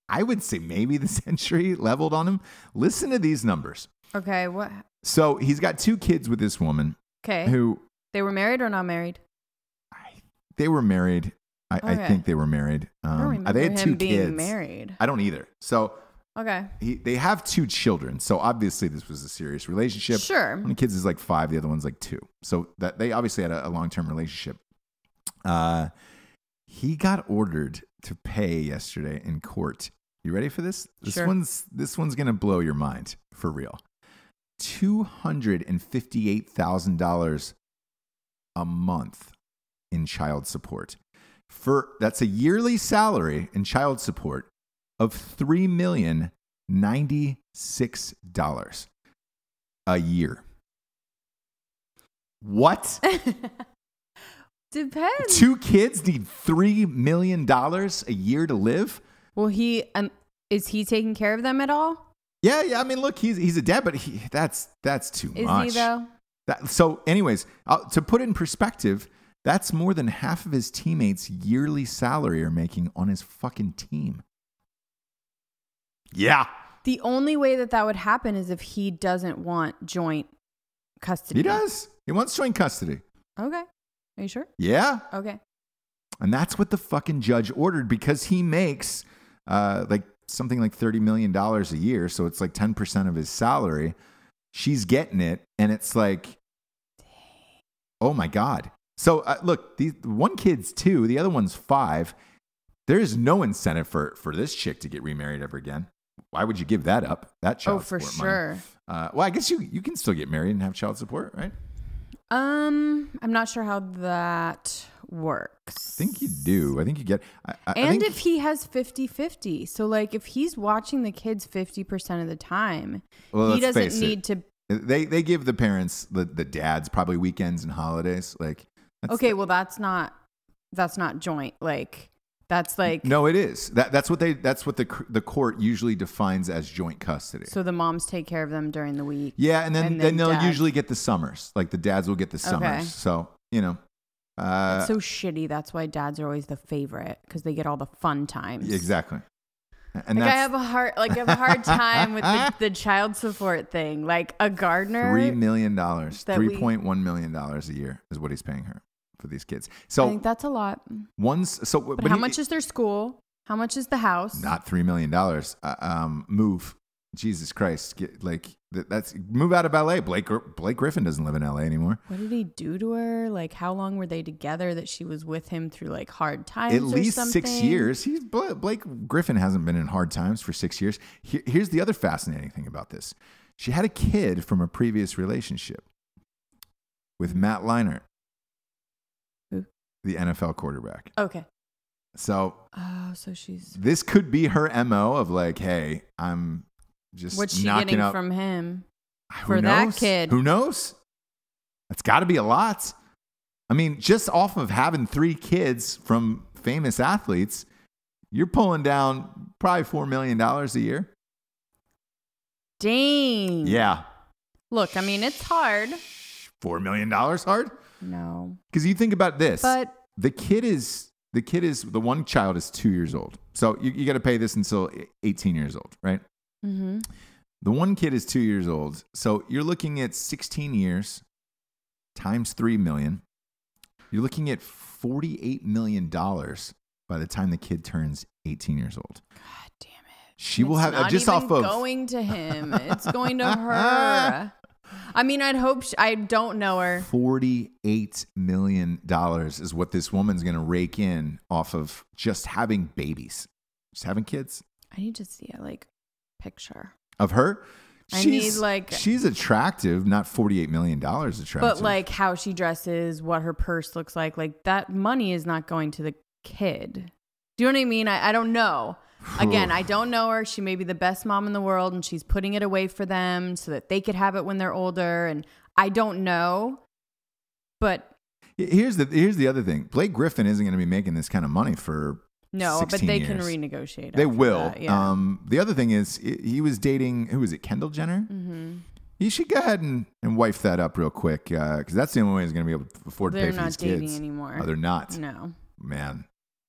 I would say maybe the century leveled on him. Listen to these numbers. Okay, what? So he's got 2 kids with this woman. Okay. Who they were married or not married? They were married. I think they were married. I don't remember they had 2 him being kids. Married. I don't either. So okay, they have 2 children. So obviously this was a serious relationship. Sure. One of the kids is like 5, the other one's like 2. So that they obviously had a long-term relationship. He got ordered to pay yesterday in court. You ready for this? This one's gonna blow your mind for real. $258,000 a month in child support. That's a yearly salary in child support of $3,096,000 a year. What? Depends. 2 kids need $3 million a year to live? Well, is he taking care of them at all? Yeah. I mean, look, he's a dad, but that's too much. Is he though? So, anyways, to put it in perspective, that's more than half of his teammates' yearly salary are making on his fucking team. Yeah. The only way that would happen is if he doesn't want joint custody. He does. He wants joint custody. Okay. Are you sure? Yeah. Okay. And that's what the fucking judge ordered because he makes like something like $30 million a year. So it's like 10% of his salary. She's getting it. And it's like, dang. Oh my God. So look, one kid's 2, the other one's 5. There is no incentive for this chick to get remarried ever again. Why would you give that up? That child support money. sure. Well, I guess you can still get married and have child support, right? I'm not sure how that works. I think you do. I think you get. And if he has 50-50. So like if he's watching the kids 50% of the time, he doesn't need to. They give the parents, the dads, probably weekends and holidays. Like well, that's not joint. Like that's like no, it is. That's what the court usually defines as joint custody. So the moms take care of them during the week. Yeah, and then they'll usually get the summers. Like the dads will get the summers. Okay. So you know. That's so shitty. That's why dads are always the favorite because they get all the fun times. Exactly. And I have a hard time with the child support thing. Like a gardener, $3 million, $3.1 million a year is what he's paying her for these kids. So I think that's a lot. But how much is their school? How much is the house? Not $3 million. Move. Jesus Christ. That's move out of LA. Blake Griffin doesn't live in LA anymore. What did he do to her? Like how long were they together that she was with him through like hard times? At least or 6 years. Blake Griffin hasn't been in hard times for 6 years. Here's the other fascinating thing about this. She had a kid from a previous relationship with Matt Leinart. Who? The NFL quarterback. Okay. So she's. This could be her MO of like, hey, I'm just what's she knocking getting up from him for that kid? Who knows? It's got to be a lot. I mean, just off of having 3 kids from famous athletes, you're pulling down probably $4 million a year. Dang. Yeah. Look, I mean, it's hard. $4 million hard? No. Because you think about this. But the one child is 2 years old. So you got to pay this until 18 years old, right? mm-hmm. The one kid is 2 years old. So you're looking at 16 years times 3 million. You're looking at $48 million by the time the kid turns 18 years old. God damn it. She will have not just even off of going to him. It's going to her. I mean, I'd hope I don't know her. $48 million is what this woman's going to rake in off of just having babies, just having kids. I need to see a picture of her. She's attractive, not $48 million attractive. But how she dresses, what her purse looks like that money is not going to the kid. Do you know what I mean? I don't know. Again, I don't know her. She may be the best mom in the world and she's putting it away for them so that they could have it when they're older. And I don't know. But here's the other thing. Blake Griffin isn't going to be making this kind of money for no, but they years. Can renegotiate. They will. That, yeah. The other thing is he was dating, who was it, Kendall Jenner? Mm-hmm. You should go ahead and wife that up real quick because that's the only way he's going to be able to afford to pay for these kids. They're not dating anymore. Oh, they're not? No. Man.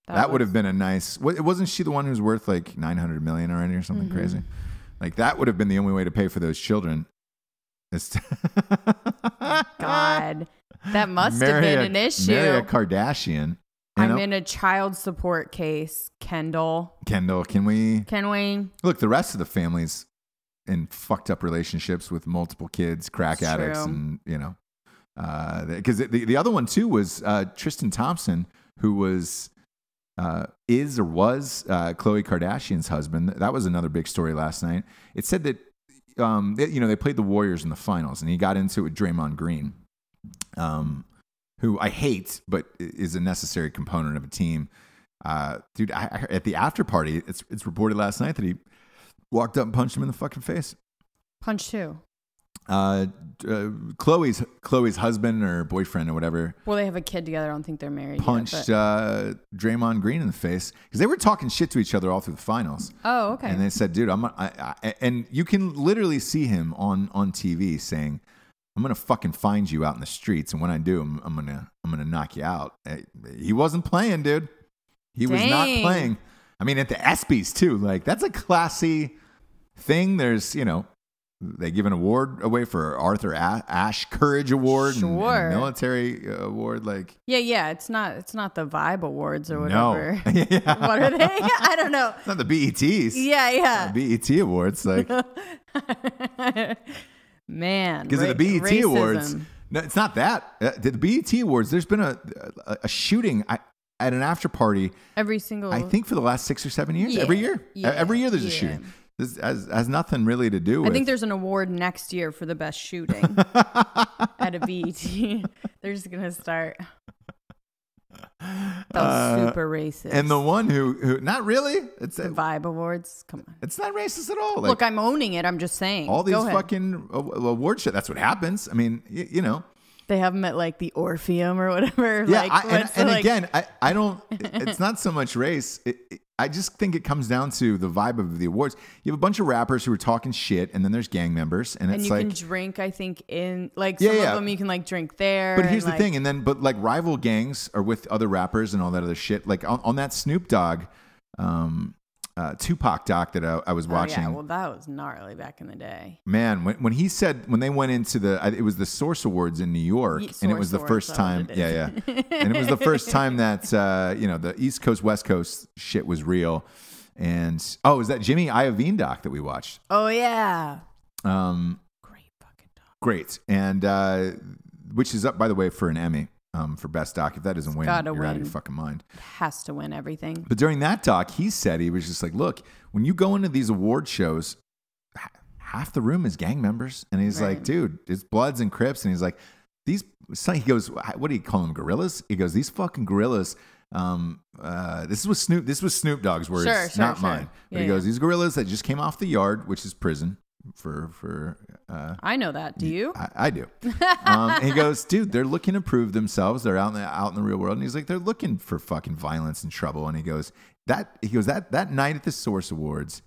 That would have been a nice. Wasn't she the one who's worth $900 million already or something crazy? That would have been the only way to pay for those children. God, that must have been an issue. Marry a Kardashian. I'm in a child support case, Kendall. Can we? Look, the rest of the family's in fucked up relationships with multiple kids, crack addicts, and because the other one too was Tristan Thompson, who was. Was Khloe Kardashian's husband. That was another big story last night. It said that they played the Warriors in the finals, and he got into it with Draymond Green, who I hate, but is a necessary component of a team. Dude, at the after party, it's reported last night that he walked up and punched him in the fucking face. Punched who? Khloe's husband or boyfriend or whatever. Well, they have a kid together. I don't think they're married. Punched Draymond Green in the face because they were talking shit to each other all through the finals. Oh, okay. And they said, "Dude, and you can literally see him on TV saying, "I'm gonna fucking find you out in the streets, and when I do, I'm gonna knock you out." He wasn't playing, dude. He was not playing. I mean, at the ESPYs too. That's a classy thing. There's They give an award away for Arthur Ashe Courage Award and a military award. Yeah. It's not the Vibe Awards or whatever. No. Yeah. What are they? I don't know. It's not the BETs. Yeah. BET Awards. Man. Because of the BET Awards. No, it's not that. The BET Awards, there's been a shooting at an after party. Every single. I think for the last 6 or 7 years. Yeah. Every year. Yeah. Every year there's a shooting. This has nothing really to do with. I think there's an award next year for the best shooting at a BET. They're just gonna start. That was super racist. And the one who not really. It's the Vibe Awards. Come on. It's not racist at all. Look, I'm owning it. I'm just saying. All these fucking award shit. That's what happens. I mean, They have them at the Orpheum or whatever. Yeah, again, I don't. It's not so much race. I just think it comes down to the vibe of the awards. You have a bunch of rappers who are talking shit, and then there's gang members, and it's you can drink. I think in some of them you can drink there. But here's the thing, but rival gangs are with other rappers and all that other shit. On that Snoop Dogg, Tupac doc that I was watching. Yeah, well, that was gnarly back in the day. Man, when he said, when they went into it was the Source Awards in New York, and it was the first time, and it was the first time that the East Coast West Coast shit was real. And is that Jimmy Iovine doc that we watched? Oh yeah, great fucking doc. Great, and which is up, by the way, for an Emmy. For best doc. If that doesn't win, you're out of your fucking mind. It has to win everything. But during that doc, he said, he was just like, look, when you go into these award shows, half the room is gang members. And he's like, dude, it's Bloods and Crips. And he's like, he goes, what do you call them, gorillas? He goes, these fucking gorillas. This was Snoop Dogg's words, not mine. But he goes, these gorillas that just came off the yard, which is prison. I know that. Do you? I do. And he goes, dude, they're looking to prove themselves. They're out in the real world. And he's like, they're looking for fucking violence and trouble. And he goes, that night at the Source Awards,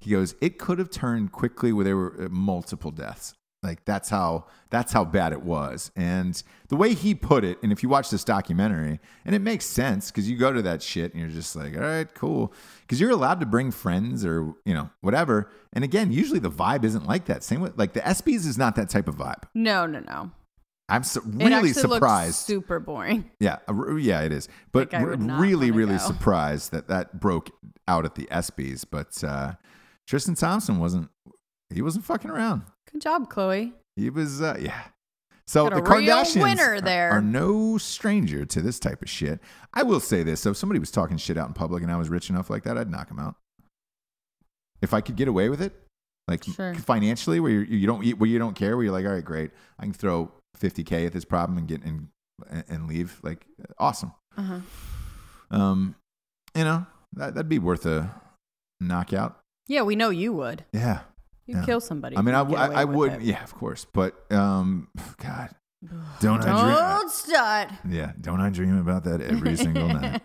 He goes, it could have turned quickly where there were multiple deaths. Like that's how bad it was. And the way he put it, and if you watch this documentary, and it makes sense because you go to that shit and you're just like, all right, cool. Because you're allowed to bring friends or, whatever. And again, usually the vibe isn't like that. Same with like the ESPYs is not that type of vibe. No. I'm really surprised. Looks super boring. Yeah, it is. But really surprised that broke out at the ESPYs. But Tristan Thompson wasn't fucking around. Good job, Chloe. He was, So the Kardashians are no stranger to this type of shit. I will say this: so if somebody was talking shit out in public and I was rich enough like that, I'd knock him out. If I could get away with it, like financially, where you don't care, where you're like, all right, great, I can throw $50K at this problem and get in and leave. Like, awesome. That'd be worth a knockout. Yeah, we know you would. Yeah. You'd kill somebody. I mean, I would. Yeah, of course. But, God, don't start. Yeah, don't I dream about that every single night.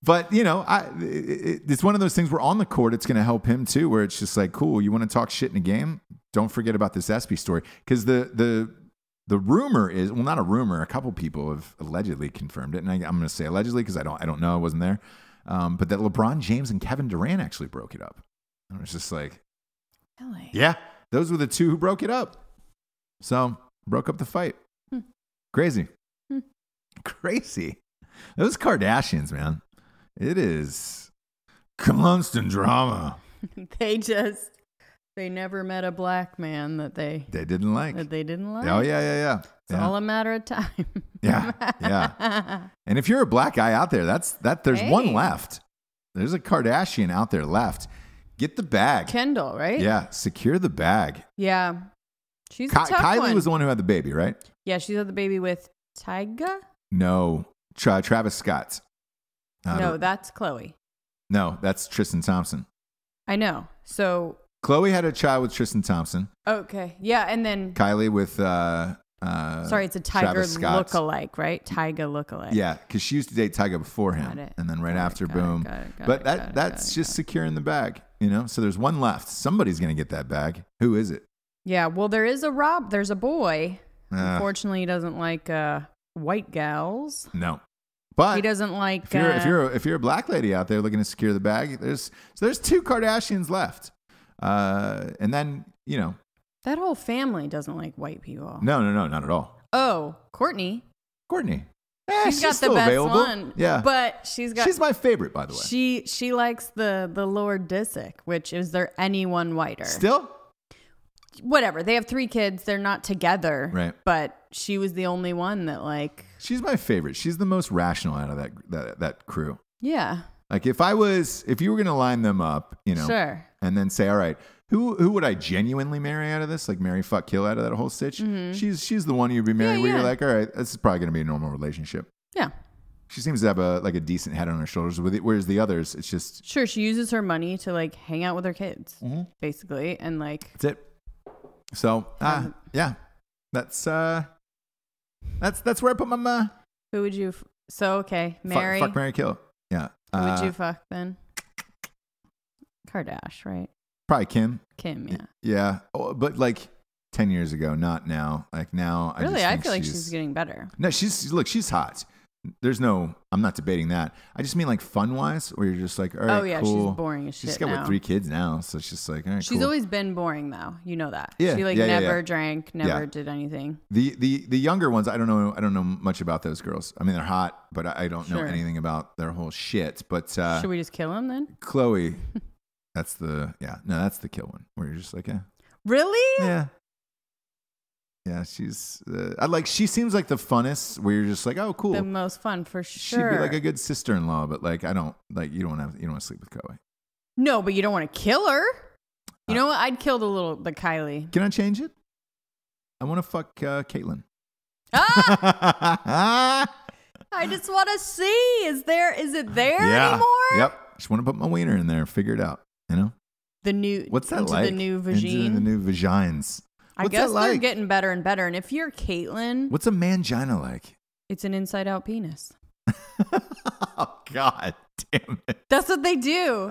But, it's one of those things where on the court, it's going to help him too, where it's just like, cool, you want to talk shit in a game? Don't forget about this ESPY story. Because the rumor is, well, not a rumor, a couple people have allegedly confirmed it. And I'm going to say allegedly because I don't know, I wasn't there. But that LeBron James and Kevin Durant actually broke it up. And it was just like, really? Yeah, those were the two who broke it up. So, broke up the fight. Crazy. Crazy. Those Kardashians, man. It is constant drama. They never met a black man that they didn't like. Oh, yeah. It's all a matter of time. Yeah. And if you're a black guy out there, there's one left. There's a Kardashian out there left. Get the bag. Kendall, right? Yeah, secure the bag. Yeah. She's a tough Kylie one. was the one who had the baby, right? Yeah, she had the baby with Tyga? No, Travis Scott. No, that's Chloe. No, that's Tristan Thompson. I know. So Chloe had a child with Tristan Thompson. Okay. Yeah, and then Kylie with sorry, it's a Tiger lookalike, right? Tyga lookalike. Yeah, because she used to date Tyga before him. And then after, boom. But that's just securing the bag, So there's one left. Somebody's going to get that bag. Who is it? Yeah, well, there's a boy. Unfortunately, he doesn't like white gals. No. But he doesn't like if you're a black lady out there looking to secure the bag, there's two Kardashians left. And then, that whole family doesn't like white people. No, not at all. Oh, Courtney. She's got the best available. One. Yeah. But she's my favorite, by the way. She likes the Lord Disick, which is there anyone whiter? Still? Whatever. They have 3 kids. They're not together. Right. But she was the only one that She's my favorite. She's the most rational out of that crew. Yeah. Like if you were going to line them up, Sure. And then say, all right, who would I genuinely marry out of this? Like marry, fuck, kill out of that whole stitch? Mm-hmm. She's the one you'd be married where you're like, all right, this is probably going to be a normal relationship. Yeah. She seems to have a decent head on her shoulders, whereas the others, it's just... Sure, she uses her money to hang out with her kids, basically, and That's it. So, yeah. That's where I put my... Who would you... okay, marry... Fuck, marry, kill. Yeah. Who would you fuck then? Kardashian, right? Probably Kim. Kim, yeah. Yeah, but 10 years ago, not now. Now, really, I feel like she's getting better. No, she's hot. I'm not debating that. I just mean fun wise, where you're just like, all right, cool. She's boring as shit. She's got 3 kids now, so it's just like, all right, she's always been boring though. You know that. Yeah, she never drank, never did anything. The younger ones, I don't know much about those girls. I mean, they're hot, but I don't know anything about their whole shit. But should we just kill them then? Chloe, that's the kill one where you're just like, really? Yeah. Yeah, she's. She seems like the funnest. Where you're just like, oh, cool. The most fun for sure. She'd be like a good sister-in-law, but I don't you don't want to sleep with Chloe. No, but you don't want to kill her. You know what? I'd kill the Kylie. Can I change it? I want to fuck Caitlyn. I just want to see. Is it there anymore? Yep. Just want to put my wiener in there. Figure it out. The new. What's that like? The new vagine. Into the new vagines. I guess they're getting better and better. And if you're Caitlyn... What's a mangina like? It's an inside-out penis. Oh, God. Damn it. That's what they do.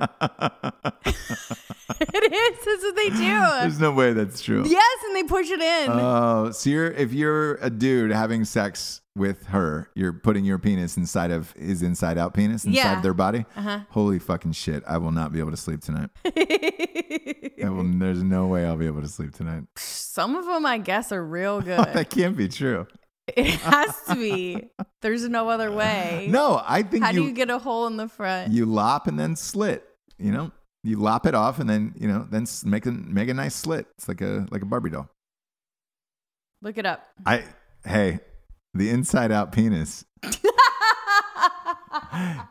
It is. That's what they do. There's no way that's true. Yes, and they push it in. Oh, so if you're a dude having sex with her, you're putting your penis inside of his inside out penis inside of their body. Holy fucking shit! I will not be able to sleep tonight. There's no way I'll be able to sleep tonight. Some of them, I guess, are real good. Oh, that can't be true. It has to be. There's no other way. No, I think How do you get a hole in the front? You lop and then slit. You know, you lop it off and then then make a nice slit. It's like a Barbie doll. Look it up. Hey, the inside out penis.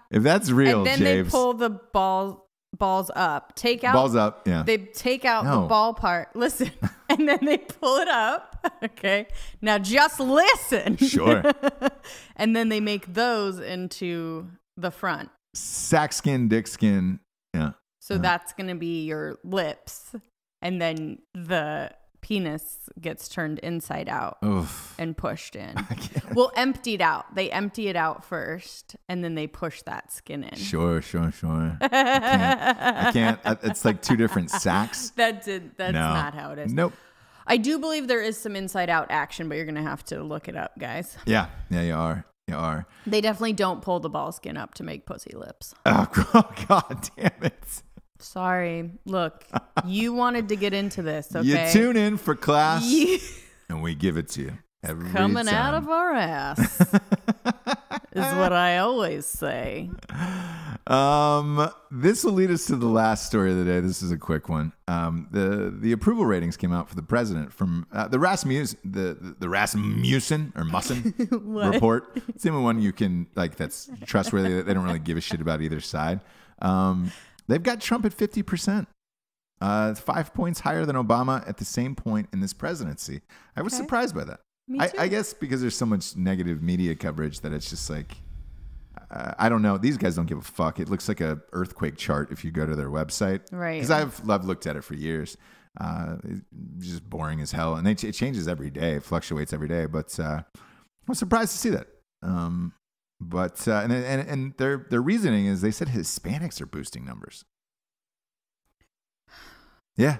If that's real, and then James, they pull the balls up. Take out balls up. Yeah. They take out the ball part. Listen, and then they pull it up. Okay. Now just listen. Sure. And then they make those into the front. Sack skin, dick skin. Yeah. So that's going to be your lips. And then the penis gets turned inside out and pushed in. Well, emptied out. They empty it out first, and then they push that skin in. Sure. I can't. It's like two different sacks. That's not how it is. Nope. I do believe there is some inside out action, but you're going to have to look it up, guys. Yeah, you are. They definitely don't pull the ball skin up to make pussy lips. Oh, God damn it. Sorry. Look, you wanted to get into this, okay? You tune in for class, and we give it to you. Coming out of our ass is what I always say. This will lead us to the last story of the day. This is a quick one. The approval ratings came out for the president from the Rasmussen or Mussen report. It's the only one you can that's trustworthy. They don't really give a shit about either side. They've got Trump at 50%. 5 points higher than Obama at the same point in this presidency. I was surprised by that. Me too. I guess because there's so much negative media coverage that it's just like, I don't know. These guys don't give a fuck. It looks like a earthquake chart if you go to their website. Right. Because I've looked at it for years. It's just boring as hell. And it changes every day. It fluctuates every day. But I was surprised to see that. But their reasoning is they said Hispanics are boosting numbers. Yeah.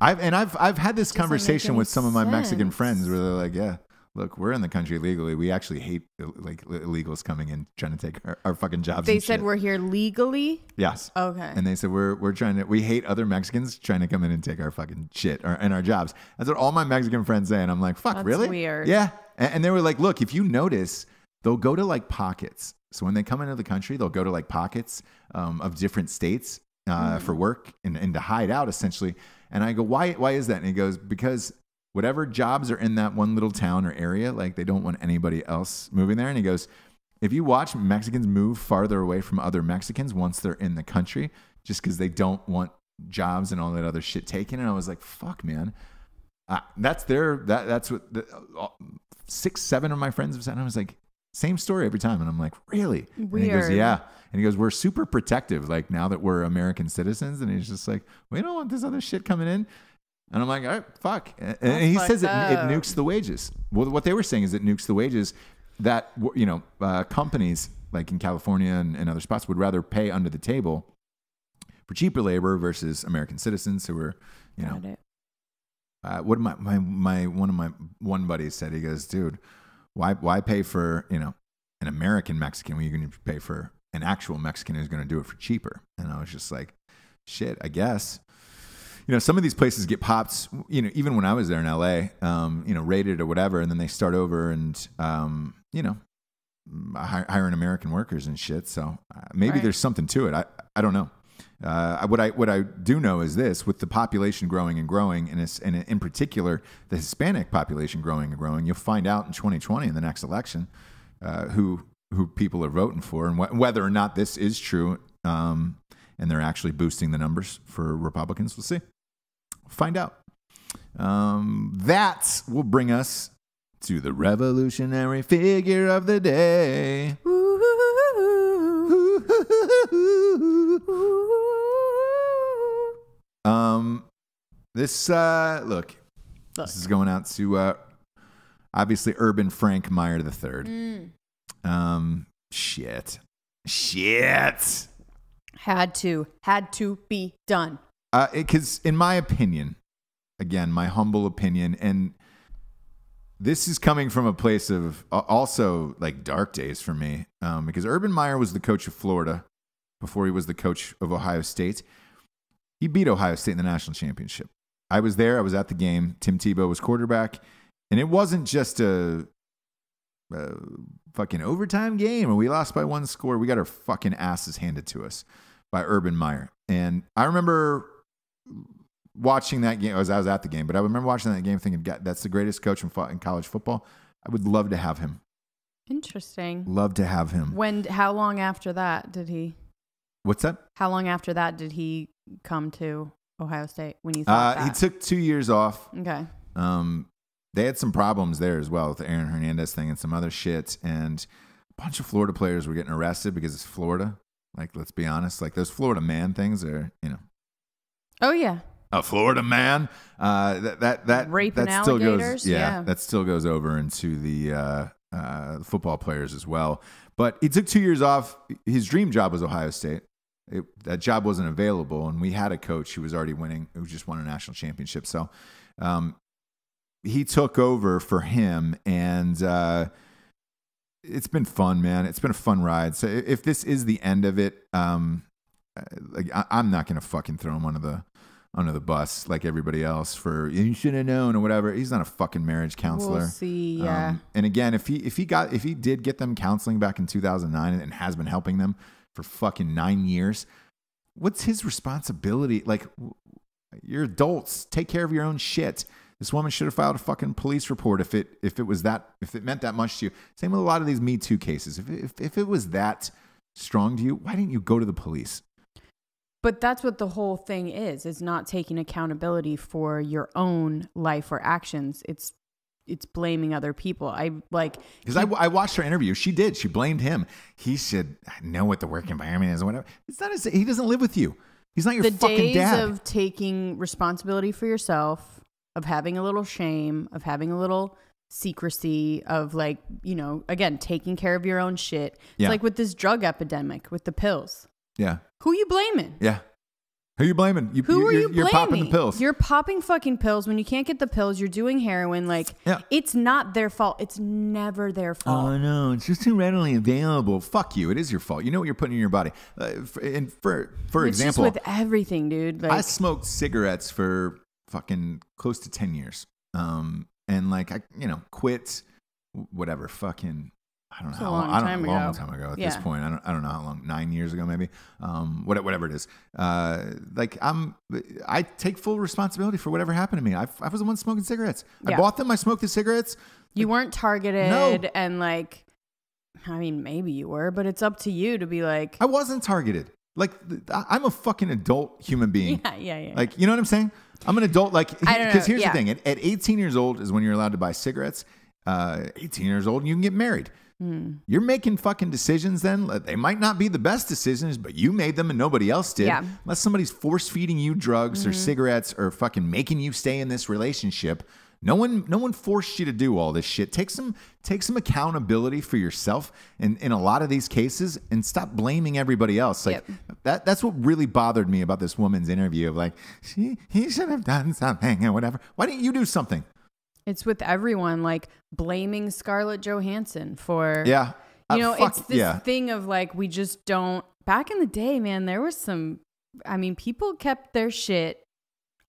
I've had this conversation with some of my Mexican friends where they're like, yeah, look, we're in the country legally. We actually hate illegals coming in trying to take our fucking jobs. They said we're here legally? Yes. Okay. And they said we hate other Mexicans trying to come in and take our fucking shit and our jobs. That's what all my Mexican friends say. And I'm like, fuck, really? That's weird. Yeah. And they were like, look, if you notice, they'll go to pockets. So when they come into the country, they'll go to pockets of different states for work and to hide out essentially. And I go, why is that? And he goes, because whatever jobs are in that one little town or area, they don't want anybody else moving there. And he goes, if you watch Mexicans move farther away from other Mexicans once they're in the country, just because they don't want jobs and all that other shit taken. And I was like, fuck, man. That's what 6, 7 of my friends have said. And I was like, same story every time. And I'm like, really? Weird. And he goes, yeah. And he goes, we're super protective, now that we're American citizens. And he's just like, we don't want this other shit coming in. And I'm like, all right, fuck. And he says it nukes the wages. Well, what they were saying is it nukes the wages that, companies in California and other spots would rather pay under the table for cheaper labor versus American citizens who are, what one of my buddies said, he goes, dude, why pay for, an American Mexican when you're going to pay for an actual Mexican who's going to do it for cheaper? And I was just like, shit, I guess. Some of these places get popped, even when I was there in LA, rated or whatever, and then they start over and, hiring American workers and shit. So maybe there's something to it. I don't know. What I do know is this: with the population growing and growing, and in particular the Hispanic population growing and growing, you'll find out in 2020 in the next election who people are voting for and whether or not this is true. And they're actually boosting the numbers for Republicans. We'll see. Find out. That will bring us to the revolutionary figure of the day. This is going out to obviously Urban Frank Meyer III. Shit. Shit. Had to be done. Because in my opinion, again, my humble opinion, and this is coming from a place of also like dark days for me, because Urban Meyer was the coach of Florida before he was the coach of Ohio State. He beat Ohio State in the national championship. I was there. I was at the game. Tim Tebow was quarterback. And it wasn't just a fucking overtime game or we lost by one score. We got our fucking asses handed to us by Urban Meyer. And I remember watching that game. I was at the game, but I remember watching that game thinking, God, that's the greatest coach in college football. I would love to have him. Interesting. Love to have him. How long after that did he? What's that? How long after that did he come to Ohio State when you thought that? He took 2 years off. Okay. They had some problems there as well with the Aaron Hernandez thing and some other shit. And a bunch of Florida players were getting arrested because it's Florida. Like, let's be honest. Like, those Florida man things are, Oh, yeah. A Florida man. That raping that still alligators. goes. Yeah, that still goes over into the football players as well. But he took 2 years off. His dream job was Ohio State. That job wasn't available, and we had a coach who was already winning, who just won a national championship. So he took over for him, and it's been fun, man. It's been a fun ride. So if this is the end of it, I'm not going to fucking throw him under the bus like everybody else for you should have known or whatever. He's not a fucking marriage counselor. We'll see. Yeah. And again, if he did get them counseling back in 2009 and has been helping them for fucking 9 years, what's his responsibility? Like, you're adults. Take care of your own shit. This woman should have filed a fucking police report if it meant that much to you. Same with a lot of these Me Too cases. If it was that strong to you, why didn't you go to the police? But that's what the whole thing is not taking accountability for your own life or actions. It's blaming other people. Because I watched her interview. She blamed him. He should know what the work environment is or whatever. It's not he doesn't live with you. He's not your fucking dad. The days of taking responsibility for yourself, of having a little shame, of having a little secrecy, of again, taking care of your own shit. It's like with this drug epidemic with the pills. Yeah. Who you blaming? Yeah. Who you blaming? Who are you blaming? You're popping the pills. You're popping fucking pills. When you can't get the pills, you're doing heroin. It's not their fault. It's never their fault. Oh, no. It's just too readily available. Fuck you. It is your fault. You know what you're putting in your body. For example. Just with everything, dude. I smoked cigarettes for fucking close to 10 years. And I quit whatever fucking... I don't know how long. A long time ago at this point. I don't know how long. 9 years ago, maybe. Whatever it is. I take full responsibility for whatever happened to me. I was the one smoking cigarettes. I bought them. I smoked the cigarettes. You weren't targeted. No. And maybe you were, but it's up to you to be like. I wasn't targeted. I'm a fucking adult human being. Yeah. You know what I'm saying? I'm an adult. Because here's the thing. At 18 years old is when you're allowed to buy cigarettes. 18 years old, and you can get married. You're making fucking decisions then. They might not be the best decisions, but you made them and nobody else did. Yeah. Unless somebody's force feeding you drugs or cigarettes or fucking making you stay in this relationship. No one forced you to do all this shit. Take some accountability for yourself in a lot of these cases and stop blaming everybody else. That's what really bothered me about this woman's interview of he should have done something or whatever. Why didn't you do something? It's with everyone, blaming Scarlett Johansson for, it's this thing of we just don't, back in the day, man, there was people kept their shit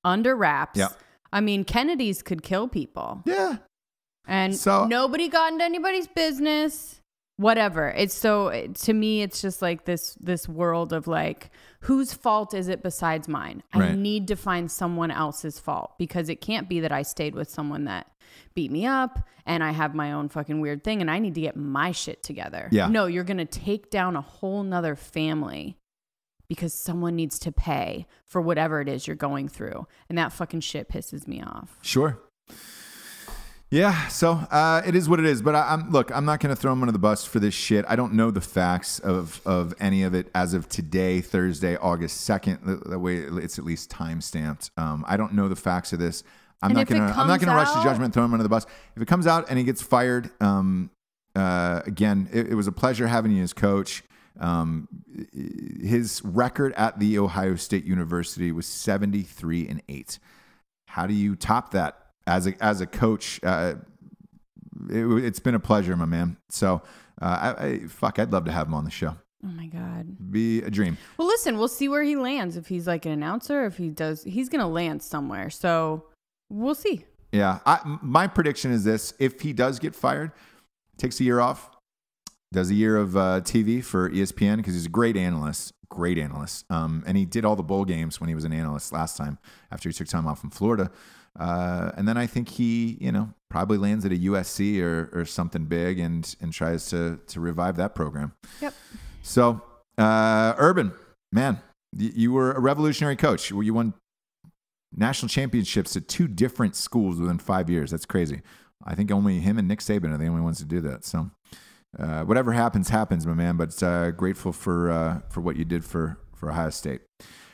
under wraps. Yeah. Kennedys could kill people. Yeah. And nobody got into anybody's business, whatever. To me, it's just this world of whose fault is it besides mine? Right. I need to find someone else's fault because it can't be that I stayed with someone that beat me up and I have my own fucking weird thing and I need to get my shit together. Yeah. No, you're going to take down a whole nother family because someone needs to pay for whatever it is you're going through. And that fucking shit pisses me off. Sure. Yeah, so it is what it is. But I'm not going to throw him under the bus for this shit. I don't know the facts of any of it as of today, Thursday, August 2nd. That way it's at least time stamped. I don't know the facts of this. I'm not going to rush to judgment and throw him under the bus. If it comes out and he gets fired, again, it was a pleasure having you as coach. His record at the Ohio State University was 73-8. How do you top that as a coach? It's been a pleasure, my man. So, I'd love to have him on the show. Oh my God. Be a dream. Well, listen, we'll see where he lands. If he's like an announcer, if he does, he's going to land somewhere. So we'll see. Yeah. My prediction is this. If he does get fired, takes a year off, does a year of TV for ESPN, because he's a great analyst. And he did all the bowl games when he was an analyst last time after he took time off in Florida. And then I think he, probably lands at a USC or something big and tries to revive that program. Yep. So, Urban, man, you were a revolutionary coach. You won national championships at 2 different schools within 5 years. That's crazy. I think only him and Nick Saban are the only ones to do that. So, whatever happens, my man. But grateful for what you did for Ohio State.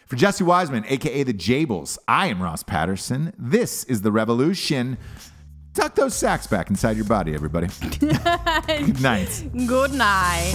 For Jessie Wiseman, a.k.a. the Jables, I am Ross Patterson. This is The Revolution. Tuck those sacks back inside your body, everybody. Good night. Good night.